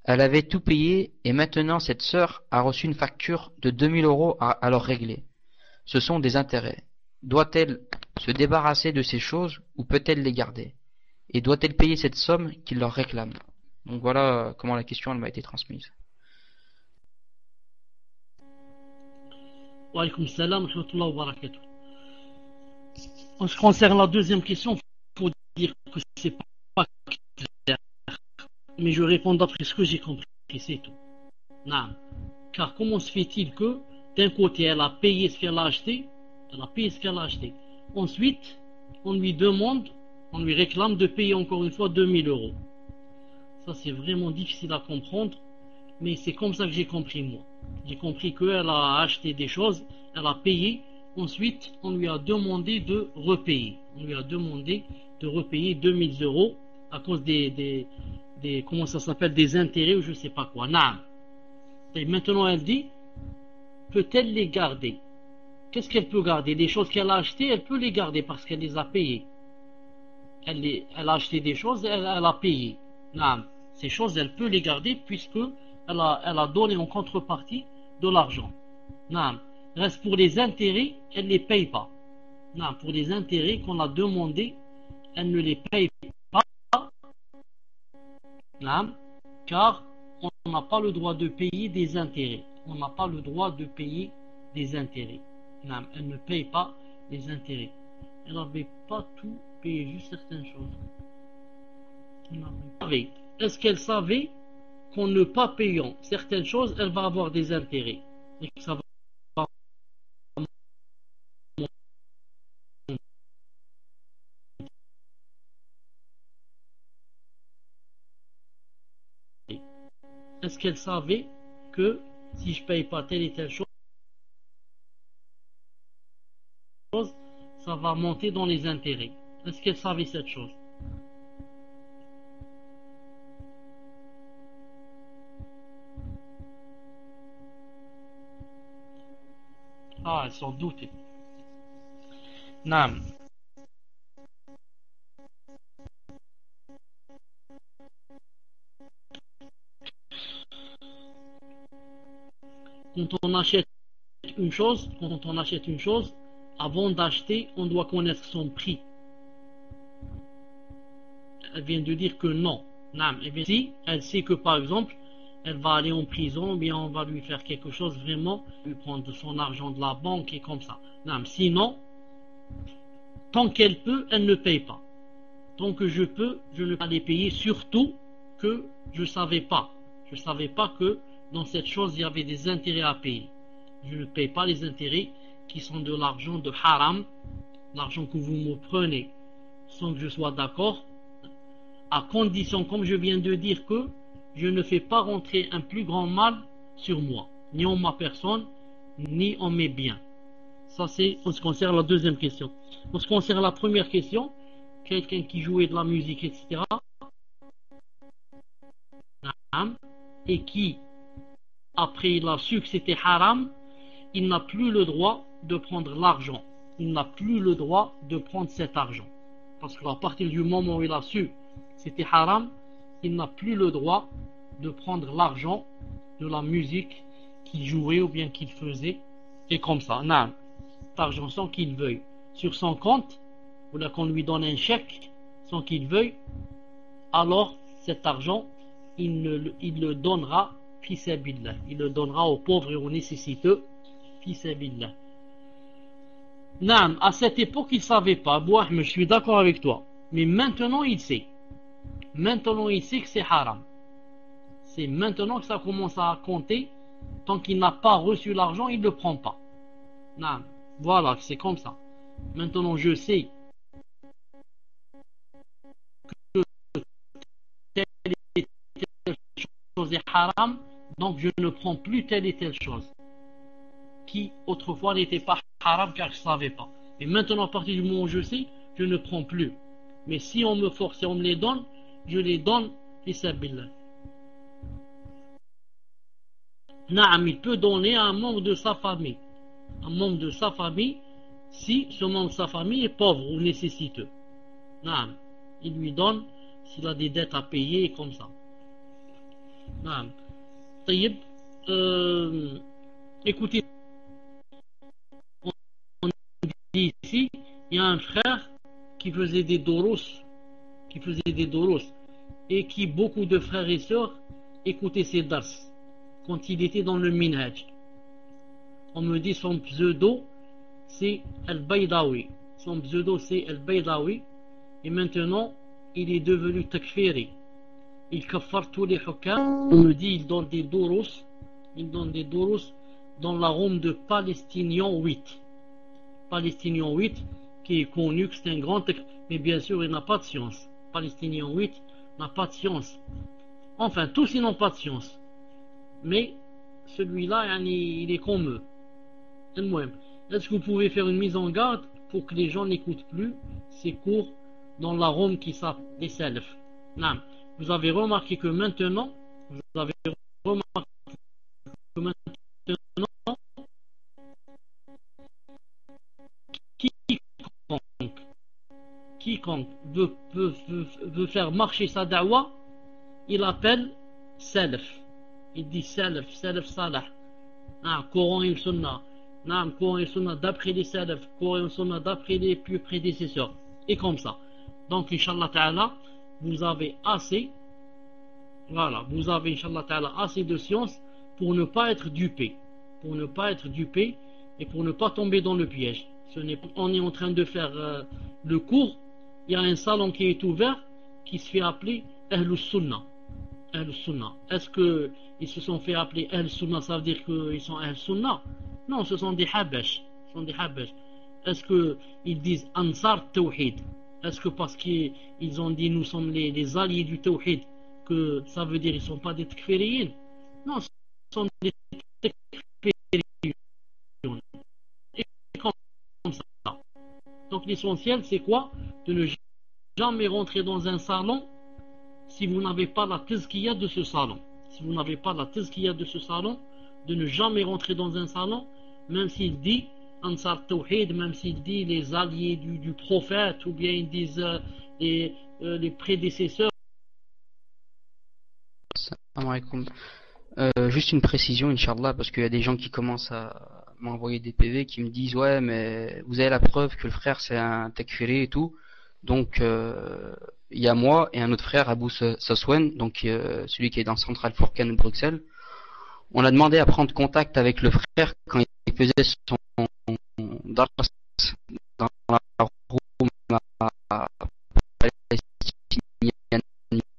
Elle avait tout payé et maintenant cette sœur a reçu une facture de 2000 € à leur régler. Ce sont des intérêts. Doit-elle se débarrasser de ces choses ou peut-elle les garder? Et doit-elle payer cette somme qu'ils leur réclament? Donc voilà comment la question elle m'a été transmise. Wa alaykoum salam wa rahmatullahi wa barakatuh. En ce qui concerne la deuxième question, il faut dire que c'est pas clair. Mais je réponds d'après ce que j'ai compris, c'est tout. Non. Car comment se fait-il que d'un côté elle a payé ce qu'elle a acheté, ensuite on lui réclame de payer encore une fois 2000 €. Ça c'est vraiment difficile à comprendre, mais c'est comme ça que j'ai compris moi. J'ai compris qu'elle a acheté des choses, elle a payé, ensuite on lui a demandé de repayer. On lui a demandé de repayer 2000 € à cause des comment ça s'appelle, des intérêts ou je sais pas quoi. Et maintenant elle dit, peut-elle les garder? qu'est-ce qu'elle peut garder? Les choses qu'elle a achetées, elle peut les garder parce qu'elle les a payées. Elle a acheté des choses, elle a payé. Non, ces choses, elle peut les garder puisque elle a donné en contrepartie de l'argent. Non, reste pour les intérêts, elle ne les paye pas. Non, pour les intérêts qu'on a demandé, elle ne les paye pas. Non, car on n'a pas le droit de payer des intérêts. On n'a pas le droit de payer des intérêts. Non, elle ne paye pas les intérêts. Elle n'avait pas tout payé, juste certaines choses. Est-ce qu'elle savait qu'en ne pas payant certaines choses, elle va avoir des intérêts et que ça va... Est-ce qu'elle savait que si je paye pas telle et telle chose, ça va monter dans les intérêts? Est-ce qu'elle savait cette chose? Ah, elles sont doutées. Nam. Quand on achète une chose, avant d'acheter, on doit connaître son prix. Elle vient de dire que non. Non. Et bien, si elle sait que par exemple, elle va aller en prison, bien on va lui faire quelque chose vraiment, lui prendre son argent de la banque et comme ça. Non. Sinon, tant qu'elle peut, elle ne paye pas. Tant que je peux, je ne peux pas les payer, surtout que je ne savais pas. Je ne savais pas que dans cette chose, il y avait des intérêts à payer. Je ne paye pas les intérêts qui sont de l'argent de haram, l'argent que vous me prenez sans que je sois d'accord, à condition, comme je viens de dire, que je ne fais pas rentrer un plus grand mal sur moi, ni en ma personne, ni en mes biens. Ça, c'est en ce qui concerne la deuxième question. En ce qui concerne la première question, quelqu'un qui jouait de la musique, etc., et qui, après il a su que c'était haram, il n'a plus le droit de prendre l'argent. Il n'a plus le droit de prendre cet argent. Parce qu'à partir du moment où il a su que c'était haram, il n'a plus le droit de prendre l'argent de la musique qu'il jouait ou bien qu'il faisait. Et comme ça, non, cet argent sans qu'il veuille. Sur son compte, ou là qu'on lui donne un chèque sans qu'il veuille, alors cet argent, il le donnera fi sabilillah. Il le donnera aux pauvres et aux nécessiteux fi sabilillah. Non, à cette époque, il ne savait pas. Mais je suis d'accord avec toi. Mais maintenant, il sait. Maintenant, il sait que c'est haram. C'est maintenant que ça commence à compter. Tant qu'il n'a pas reçu l'argent, il ne le prend pas. Non, voilà, c'est comme ça. Maintenant, je sais que telle et telle chose est haram, donc je ne prends plus telle et telle chose qui autrefois n'était pas haram car je ne savais pas. Et maintenant, à partir du moment où je sais, je ne prends plus. Mais si on me force et on me les donne, je les donne fissabillah. Naam, il peut donner à un membre de sa famille. Un membre de sa famille, si ce membre de sa famille est pauvre ou nécessiteux. Naam, il lui donne s'il a des dettes à payer comme ça. Naam. Taïb, écoutez, on dit ici, il y a un frère qui faisait des doros, et qui, beaucoup de frères et sœurs, écoutaient ses dars quand il était dans le minhaj. On me dit son pseudo, c'est Al-Baydawi. Son pseudo, c'est Al-Baydawi. Et maintenant, il est devenu takfiri. Il kaffar tous les hukam. On me dit, il donne des doros. Dans l'arôme de Palestinian 8. Palestinian 8, qui est connu que c'est un grand takfir. Mais bien sûr, il n'a pas de science. Palestinien 8 n'a pas de science. Enfin, tous ils n'ont pas de science. Mais celui-là, il est comme eux. Est-ce que vous pouvez faire une mise en garde pour que les gens n'écoutent plus ces cours dans l'arôme qui s'appelle les salaf? Non. Vous avez remarqué que maintenant, quiconque veut faire marcher sa da'wa, il appelle salaf. Il dit salaf salah. Coran et Sunna. Coran et Sunna d'après les salaf, Coran et Sunna d'après les plus prédécesseurs. Et comme ça. Donc, Inch'Allah Ta'ala, vous avez assez, voilà, vous avez, Inch'Allah Ta'ala, assez de science pour ne pas être dupé. Pour ne pas être dupé et pour ne pas tomber dans le piège. On est en train de faire le cours. Il y a un salon qui est ouvert qui se fait appeler Ahlus Sunnah. Ahlus Sunnah. Est-ce qu'ils se sont fait appeler Ahlus Sunnah, ça veut dire qu'ils sont Ahlus Sunnah? Non, ce sont des Habash. Est-ce qu'ils disent Ansar Tawhid? Est-ce que parce qu'ils ont dit nous sommes les alliés du Tawhid, que ça veut dire qu'ils ne sont pas des Takfiriyin? Non, ce sont des Takfiriyin. Et comme ça. Donc l'essentiel c'est quoi? De ne jamais rentrer dans un salon si vous n'avez pas la tazkiya de ce salon. Si vous n'avez pas la tazkiya de ce salon, de ne jamais rentrer dans un salon, même s'il dit Ansar Tawhid, même s'il dit les alliés du prophète, ou bien ils disent les prédécesseurs. Assalamu alaikum. Juste une précision, Inch'Allah, parce qu'il y a des gens qui commencent à m'envoyer des PV qui me disent ouais, mais vous avez la preuve que le frère c'est un takfiri et tout. Donc il y a moi et un autre frère, Abou Saswen, donc celui qui est dans Central Furqan de Bruxelles. On a demandé à prendre contact avec le frère quand il faisait son dars dans la room à Palestinienne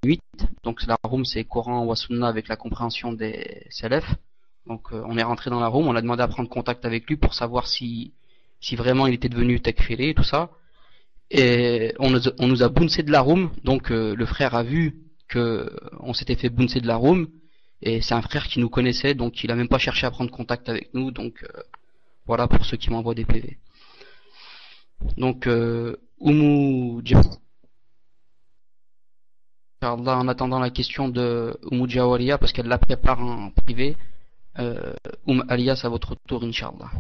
8. Donc la room c'est Coran wa Sunna avec la compréhension des salaf. Donc on est rentré dans la room, on a demandé à prendre contact avec lui pour savoir si vraiment il était devenu takfiri et tout ça. Et on nous a bouncé de la room, donc le frère a vu que on s'était fait bouncer de la room, et c'est un frère qui nous connaissait, donc il a même pas cherché à prendre contact avec nous, donc voilà pour ceux qui m'envoient des PV. Donc Oumou Inch'Allah, en attendant la question de Oumou Jawaria, parce qu'elle la prépare en privé, Alias à votre tour, Inch'Allah.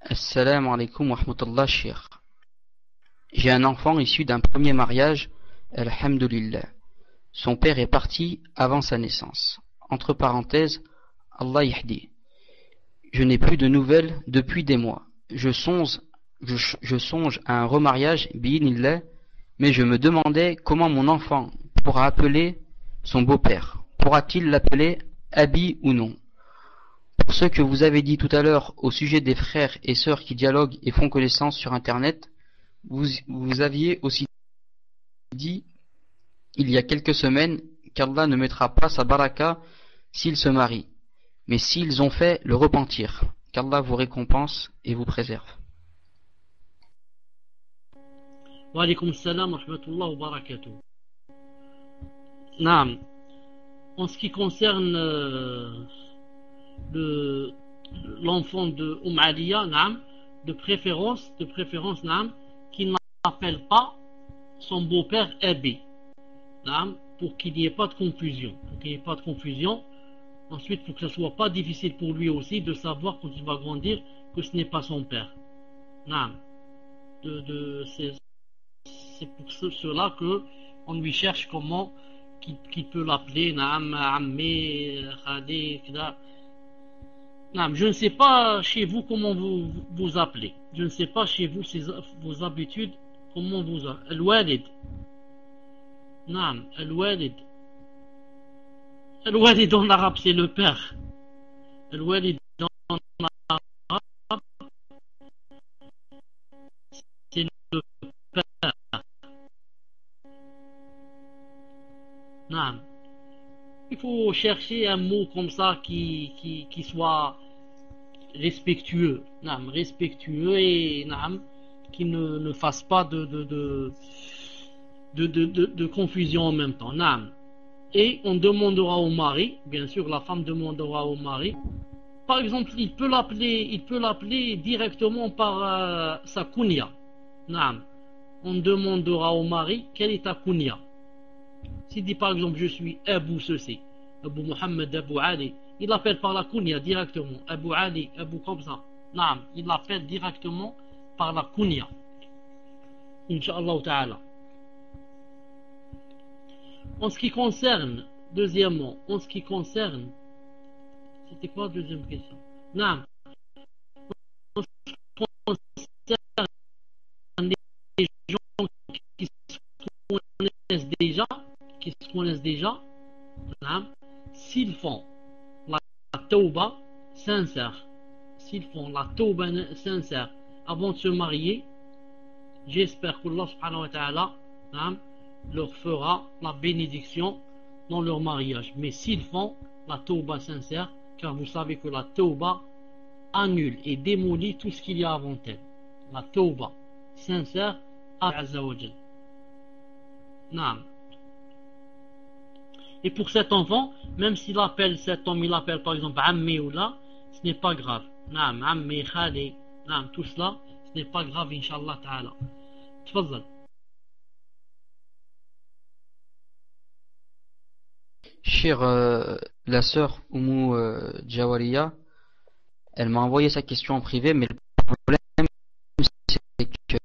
Assalamu alaikum wa rahmatullah, Cheikh. J'ai un enfant issu d'un premier mariage, alhamdulillah. Son père est parti avant sa naissance. Entre parenthèses, Allah yahdi. Je n'ai plus de nouvelles depuis des mois. Je songe à un remariage, bi'inillah, mais je me demandais comment mon enfant pourra appeler son beau-père. Pourra-t-il l'appeler Abi ou non? Pour ce que vous avez dit tout à l'heure au sujet des frères et sœurs qui dialoguent et font connaissance sur Internet, vous aviez aussi dit il y a quelques semaines qu'Allah ne mettra pas sa baraka s'ils se marient, mais s'ils ont fait le repentir, qu'Allah vous récompense et vous préserve. Wa alaykum salam wa rahmatullah wa barakatuh. Naam. En ce qui concerne l'enfant de Aliya, de préférence, qu'il n'appelle pas son beau-père Abi, pour qu'il n'y ait pas de confusion. Ensuite, pour que ce soit pas difficile pour lui aussi de savoir quand il va grandir que ce n'est pas son père. C'est pour cela que on lui cherche comment qu'il peut l'appeler, Ammé, Khadi, etc. Je ne sais pas chez vous comment vous appelez. Je ne sais pas chez vous vos habitudes, comment vous appelez. Al-Walid. Al-Walid. Al-Walid en arabe, c'est le père. Al-Walid en arabe, c'est le père. Il faut chercher un mot comme ça qui soit respectueux, et qui ne fasse pas de confusion en même temps. Et on demandera au mari, bien sûr la femme demandera au mari. Par exemple, il peut l'appeler directement par sa kunya. On demandera au mari quelle est ta kunya. S'il dit par exemple je suis Abu ceci, Abu Muhammad, Abu Ali, il l'appelle par la kunya directement. Abu Ali, Abu Qabza. Naam, il l'appelle directement par la kunya. Inch'Allah ta'ala. En ce qui concerne, deuxièmement, en ce qui concerne, c'était quoi la deuxième question? Naam. En ce qui concerne les gens qui se connaissent déjà, naam, s'ils font la tauba sincère, avant de se marier, j'espère qu'Allah subhanahu wa ta'ala leur fera la bénédiction dans leur mariage. Mais s'ils font la tauba sincère, car vous savez que la tauba annule et démolit tout ce qu'il y a avant elle. La tauba sincère à Azza wa Jal. Naam. Et pour cet enfant, même s'il appelle cet homme, il appelle par exemple Ammi ou là, ce n'est pas grave. Naam, Ammi, Khali, naam, tout cela, ce n'est pas grave, Inch'Allah ta'ala. Tfadal. Chère la sœur Oumou Jawariya, elle m'a envoyé sa question en privé, mais le problème c'est que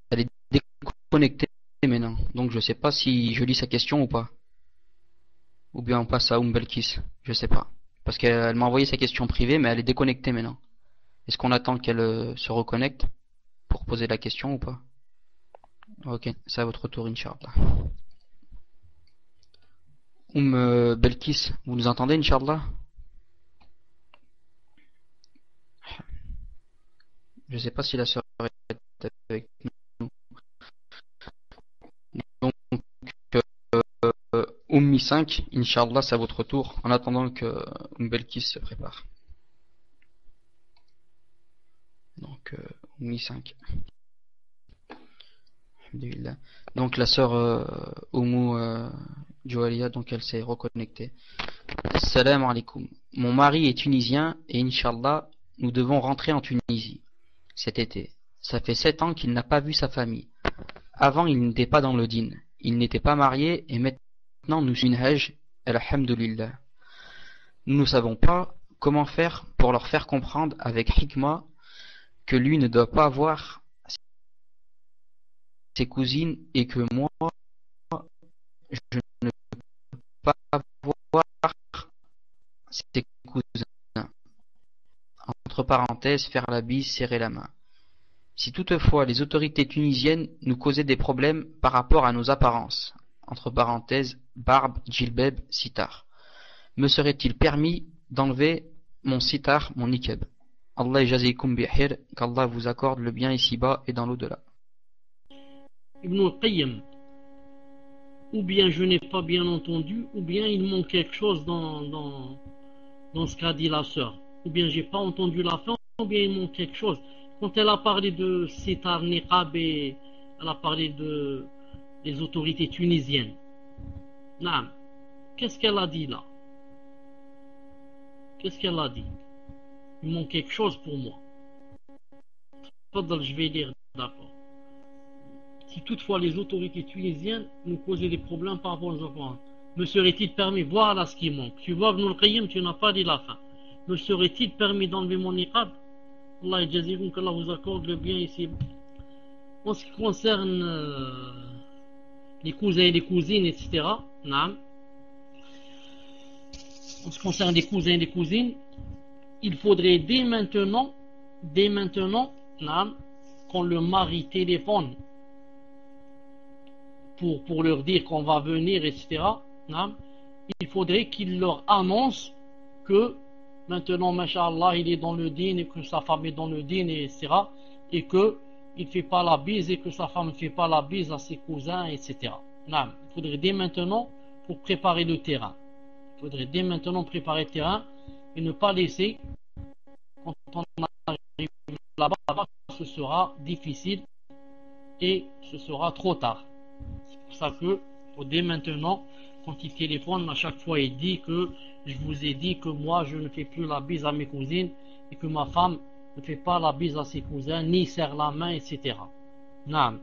elle est déconnectée maintenant. Donc je sais pas si je lis sa question ou pas. Ou bien on passe à Belkis, je sais pas. Parce qu'elle m'a envoyé sa question privée, mais elle est déconnectée maintenant. Est-ce qu'on attend qu'elle se reconnecte pour poser la question ou pas? Ok, c'est à votre tour, Inch'Allah. Belkis, vous nous entendez, Inch'Allah? Je sais pas si la sœur est avec nous. Donc, Ummi 5, Inch'Allah, c'est à votre tour, en attendant que Belkis se prépare. Donc, Ummi 5. Donc, la sœur Oumou Joalia, donc elle s'est reconnectée. Salam alaikum. Mon mari est tunisien et Inch'Allah, nous devons rentrer en Tunisie cet été. Ça fait 7 ans qu'il n'a pas vu sa famille. Avant, il n'était pas dans le din. Il n'était pas marié et maintenant nous sommes une hajj, alhamdulillah. Nous ne savons pas comment faire pour leur faire comprendre avec hikma que lui ne doit pas voir ses cousines et que moi, je ne peux pas voir ses cousins. Entre parenthèses, faire la bise, serrer la main. Si toutefois les autorités tunisiennes nous causaient des problèmes par rapport à nos apparences, entre parenthèses, barbe, djilbeb, sitar, me serait-il permis d'enlever mon sitar, mon niqab? Allah jazikum bihir, qu'Allah vous accorde le bien ici-bas et dans l'au-delà. Ibn al-Qayyim, ou bien je n'ai pas bien entendu, ou bien il manque quelque chose dans ce qu'a dit la sœur, ou bien j'ai pas entendu la fin, ou bien il manque quelque chose. Quand elle a parlé de sitar, niqab, et elle a parlé des autorités tunisiennes. Naam. Qu'est-ce qu'elle a dit là? Qu'est-ce qu'elle a dit? Il manque quelque chose pour moi. Je vais lire, d'accord. Si toutefois les autorités tunisiennes nous causaient des problèmes par rapport aux enfants, me serait-il permis, voilà ce qui manque. Tu vois, Ibn al-Qayyim, tu n'as pas dit la fin. Me serait-il permis d'enlever mon niqab? Allah jazikum, qu'Allah vous accorde le bien ici. En ce qui concerne les cousins et les cousines, etc., naam. En ce qui concerne les cousins et les cousines, il faudrait dès maintenant, naam, quand le mari téléphone pour leur dire qu'on va venir, etc., naam, il faudrait qu'il leur annonce que maintenant, masha'Allah, il est dans le din et que sa femme est dans le din, etc., et que il ne fait pas la bise et que sa femme ne fait pas la bise à ses cousins, etc. Non, il faudrait dès maintenant pour préparer le terrain. Il faudrait dès maintenant préparer le terrain et ne pas laisser, quand on arrive là-bas, ce sera difficile et ce sera trop tard. C'est pour ça que, dès maintenant, quand il téléphone, à chaque fois il dit que je vous ai dit que moi je ne fais plus la bise à mes cousines et que ma femme ne fait pas la bise à ses cousins, ni serre la main, etc. Naam.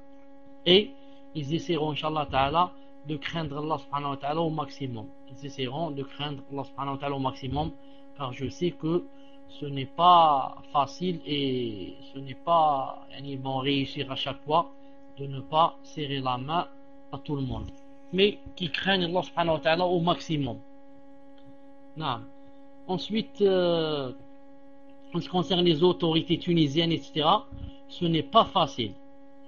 Et ils essaieront, Inch'Allah Ta'ala, de craindre Allah subhanahu wa ta'ala au maximum. Ils essaieront de craindre Allah subhanahu wa ta'ala au maximum, car je sais que ce n'est pas facile et ce n'est pas, ils vont réussir à chaque fois de ne pas serrer la main à tout le monde, mais qui craignent Allah subhanahu wa ta'ala au maximum. Non. Ensuite, en ce qui concerne les autorités tunisiennes, etc., ce n'est pas facile.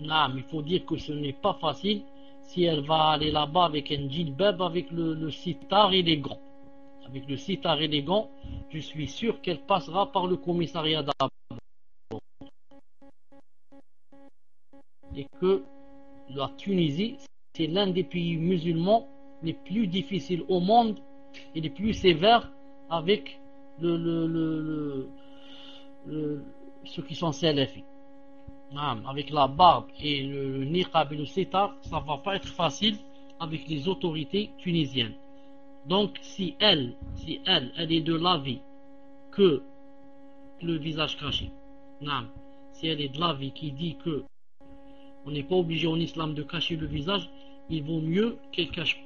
Non, il faut dire que ce n'est pas facile si elle va aller là-bas avec un djilbab, avec le sitar et les gants. Avec le sitar et les gants, je suis sûr qu'elle passera par le commissariat d'abord. Et que la Tunisie, c'est l'un des pays musulmans les plus difficiles au monde et les plus sévères avec ceux qui sont salafis. Avec la barbe et le niqab et le sitar, ça va pas être facile avec les autorités tunisiennes. Donc si elle est de l'avis que le visage caché, si elle est de l'avis qui dit que on n'est pas obligé en islam de cacher le visage, il vaut mieux qu'elle cache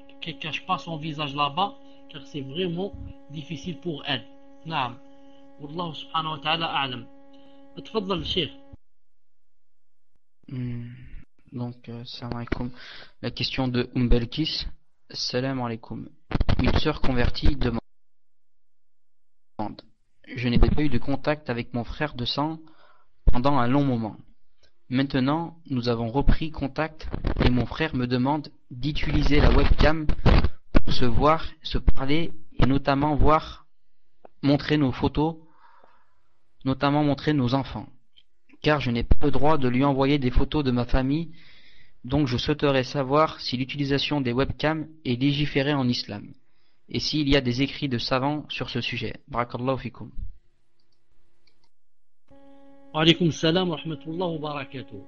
pas son visage là-bas, car c'est vraiment difficile pour elle. Wallahu subhanahu wa ta'ala a'lam. Tfaddal Cheikh. Donc, salam alaikum. La question de Belkis. Salam alaikum. Une sœur convertie demande: je n'ai pas eu de contact avec mon frère de sang pendant un long moment. Maintenant, nous avons repris contact et mon frère me demande d'utiliser la webcam pour se voir, se parler et notamment montrer nos photos, notamment montrer nos enfants. Car je n'ai pas le droit de lui envoyer des photos de ma famille, donc je souhaiterais savoir si l'utilisation des webcams est légiférée en islam et s'il y a des écrits de savants sur ce sujet. Barakallahu fikum. Wa alaykum salam wa rahmatullahi wa barakatuh.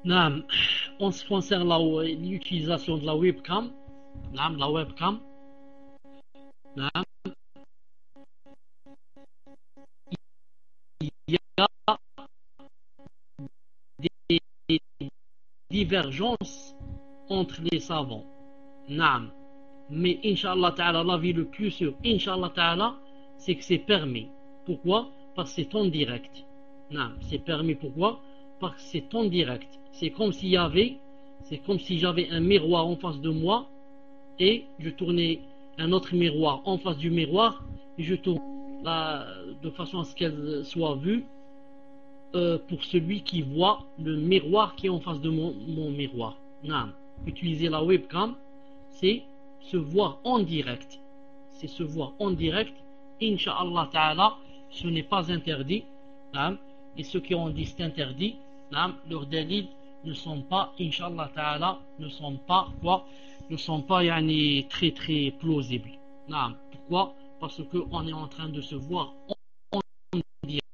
Naam, en ce qui concerne l'utilisation de la webcam, il y a des divergences entre les savants. Mais Inch'Allah Ta'ala, l'avis le plus sûr, Inch'Allah Ta'ala, c'est que c'est permis. Pourquoi? Parce que c'est en direct. C'est permis pourquoi? Parce que c'est en direct. C'est comme si j'avais un miroir en face de moi et je tournais un autre miroir en face du miroir et je tourne de façon à ce qu'elle soit vue pour celui qui voit le miroir qui est en face de mon miroir. Utiliser la webcam, c'est se voir en direct. C'est se voir en direct. Inch'Allah Ta'ala, ce n'est pas interdit. Et ceux qui ont dit c'est interdit, leurs délits ne sont pas, Inch'Allah Ta'ala, ne sont pas très très plausibles. Pourquoi? Parce qu'on est en train de se voir en direct.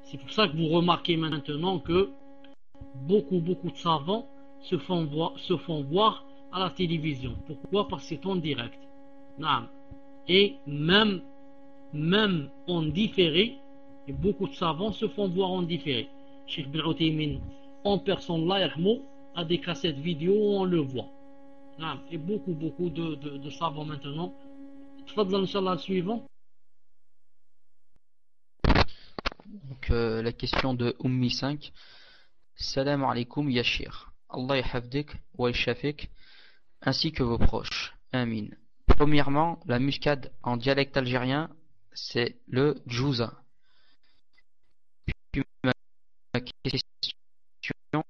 C'est pour ça que vous remarquez maintenant que beaucoup de savants se font voir à la télévision. Pourquoi? Parce que c'est en direct. Et même en différé, et beaucoup de savants se font voir en différé. Cheikh Ibn Uthaymin en personne là, a des cassettes vidéo où on le voit. Et beaucoup de savants maintenant. Tfadal Inch'Allah suivant. Donc la question de Ummi 5. Salam alaikum Yashir. Allah yahafdik wa yashafik ainsi que vos proches. Amin. Premièrement, la muscade en dialecte algérien, c'est le djouza. Puis ma question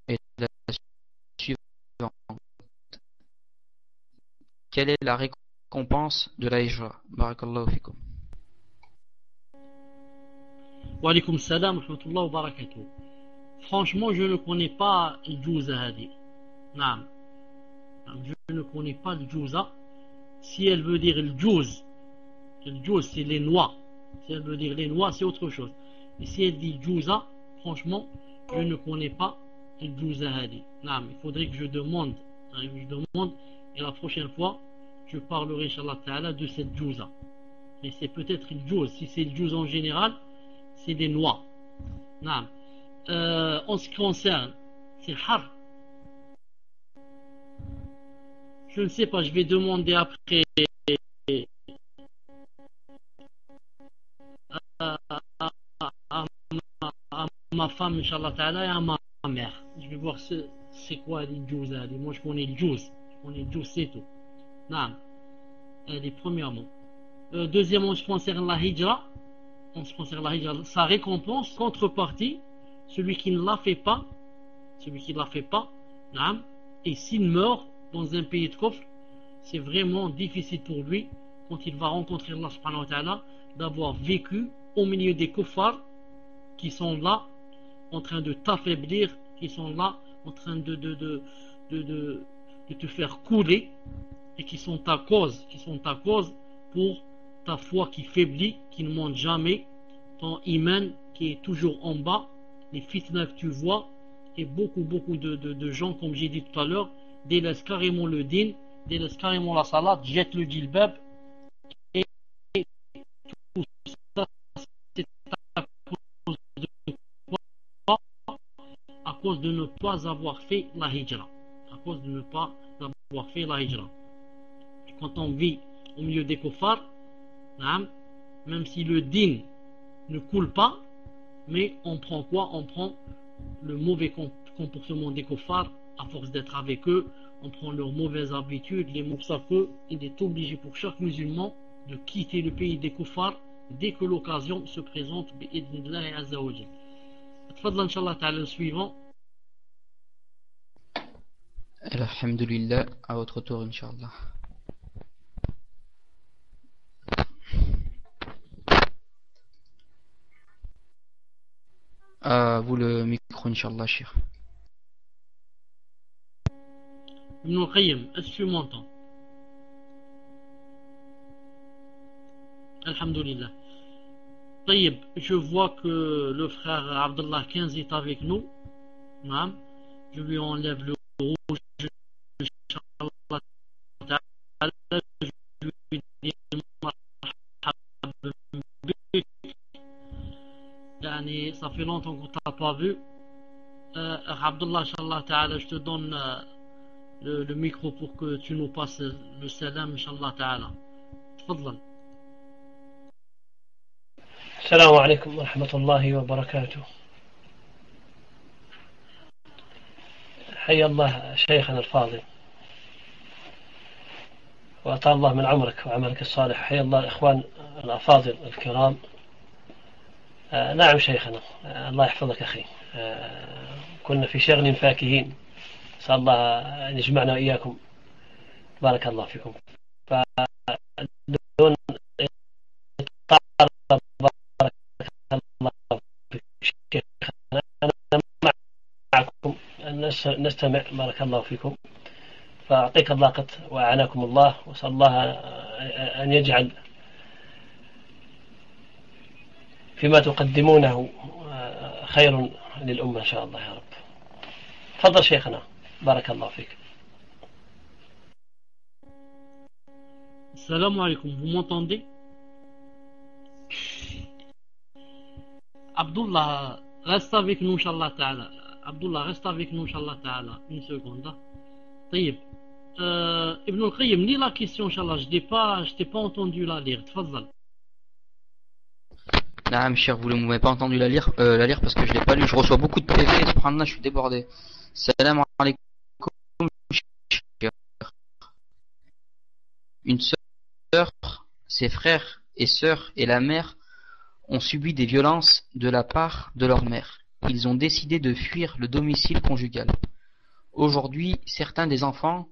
est la suivante. Quelle est la récompense de la hijra? Barakallahu fikum. Wa alaykum salam wa rahmatullahi wa barakatuh. Franchement, je ne connais pas le djouza hadi. Je ne connais pas le djouza. Si elle veut dire le djouz c'est les noix. Si elle veut dire les noix, c'est autre chose. Et si elle dit djouza, franchement, je ne connais pas le djouza hadi. Il faudrait que je demande. Et la prochaine fois, je parlerai, Inch'Allah Ta'ala, de cette djouza. Mais c'est peut-être le djouz. Si c'est le djouz en général, c'est des noix. Naam. En ce qui concerne, c'est har. Je ne sais pas, je vais demander après à, à- à ma femme, Inch'Allah Ta'ala, et à ma mère. Je vais voir c'est quoi les juice. Moi, je connais le juice. Je connais le juice, c'est tout. Naam. Les premièrement. Deuxièmement, je concerne la hijra. En ce qui concerne la hijra, sa récompense, contrepartie, celui qui ne la fait pas, naam, et s'il meurt dans un pays de kufr, c'est vraiment difficile pour lui, quand il va rencontrer Allah subhanahu wa ta'ala, d'avoir vécu au milieu des kuffars qui sont là, en train de t'affaiblir, qui sont là, en train de te faire couler, et qui sont ta cause pour ta foi qui faiblit, qui ne monte jamais, ton iman qui est toujours en bas, les fitnas que tu vois, et beaucoup de gens, comme j'ai dit tout à l'heure, délaissent carrément le din, délaissent carrément la salat, jettent le djilbab, et tout ça, c'est à cause de quoi? À cause de ne pas avoir fait la hijra. À cause de ne pas avoir fait la hijra. Quand on vit au milieu des kuffars, même si le din ne coule pas, mais on prend quoi? On prend le mauvais comportement des kuffars à force d'être avec eux, on prend leurs mauvaises habitudes, les moussafeux. Il est obligé pour chaque musulman de quitter le pays des kuffars dès que l'occasion se présente. Bi'idhnillahi azza wa jal. Tfadla Inch'Allah ta'ala le suivant. Alhamdulillah, à votre tour, Inch'Allah. À vous le micro, Inch'Allah, Cheikh. Ibn al-Qayyim, est-ce que tu m'entends? Alhamdulillah. Taïb, je vois que le frère Abdullah 15 est avec nous. Je lui enlève le rouge. Inch'Allah ta'ala, je lui dis yani, ça fait longtemps qu'on t'a pas vu. Abdullah, Inch'Allah ta'ala, je te donne le micro pour que tu nous passes le salam, Inch'Allah ta'ala. Tfadlan. السلام عليكم ورحمة الله وبركاته. حيا الله شيخنا الفاضل وأطال الله من عمرك وعملك الصالح. حيا الله إخوان الأفاضل الكرام. نعم شيخنا، الله يحفظك أخي. كنا في شغل فاكهين، نسأل الله أن يجمعنا وإياكم. بارك الله فيكم. فدون إطالة بارك الله فيك شيخنا، أنا معكم نستمع. بارك الله فيكم. فأعطيك الله قط وأعانكم الله، وأسأل الله أن يجعل فيما تقدمونه خير للأمة إن شاء الله يا رب. تفضل شيخنا، بارك الله فيك. Salam alaikum, vous m'entendez? Abdullah, reste avec nous, Inch'Allah ta'ala. Abdullah, reste avec nous, Inch'Allah ta'ala. Une seconde. Taïb. Ibn al-Qayyim, lis la question, Inch'Allah. Je t'ai pas entendu la lire. Tfadal. Naam, cher, vous ne m'avez pas entendu la lire parce que je l'ai pas lu. Je reçois beaucoup de PV, subhanallah, je suis débordé. Salam alaikum. Une sœur, ses frères et sœurs et la mère ont subi des violences de la part de leur mère. Ils ont décidé de fuir le domicile conjugal. Aujourd'hui, certains des enfants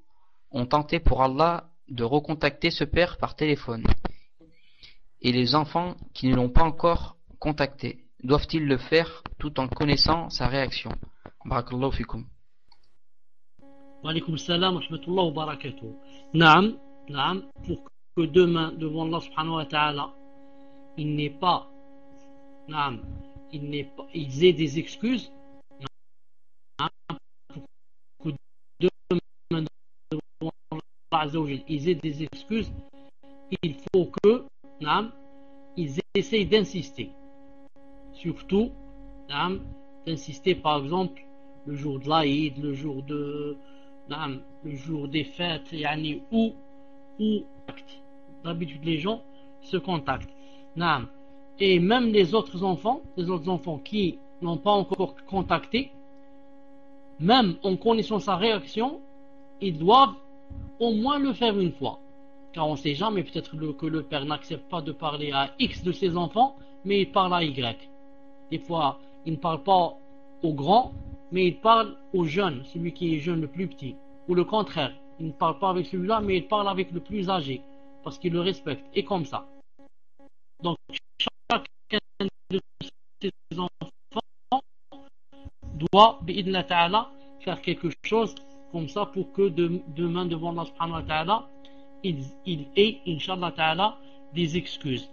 ont tenté pour Allah de recontacter ce père par téléphone. Et les enfants qui ne l'ont pas encore contacté, doivent-ils le faire tout en connaissant sa réaction? Barakallahu fikum. Wa alaykum salam wa rahmatullah wa barakatuh. Naam, pour que demain, devant Allah subhanahu wa ta'ala, ils aient des excuses. Pour que demain, devant Allah azza wa jal, ils aient des excuses, il faut que ils essayent d'insister. surtout d'insister par exemple le jour de l'Aïd, le jour des fêtes, où d'habitude les gens se contactent. Et même les autres enfants qui n'ont pas encore contacté, même en connaissant sa réaction, ils doivent au moins le faire une fois. Car on ne sait jamais, peut-être que le père n'accepte pas de parler à X de ses enfants, mais il parle à Y. Des fois, il ne parle pas au grand, mais il parle au jeune, celui qui est jeune, le plus petit. Ou le contraire, il ne parle pas avec celui-là, mais il parle avec le plus âgé, parce qu'il le respecte. Et comme ça. Donc, chacun de ses enfants doit, bi'idna ta'ala, faire quelque chose comme ça pour que demain devant Allah subhanahu wa ta'ala, il ait, inshallah ta'ala, des excuses.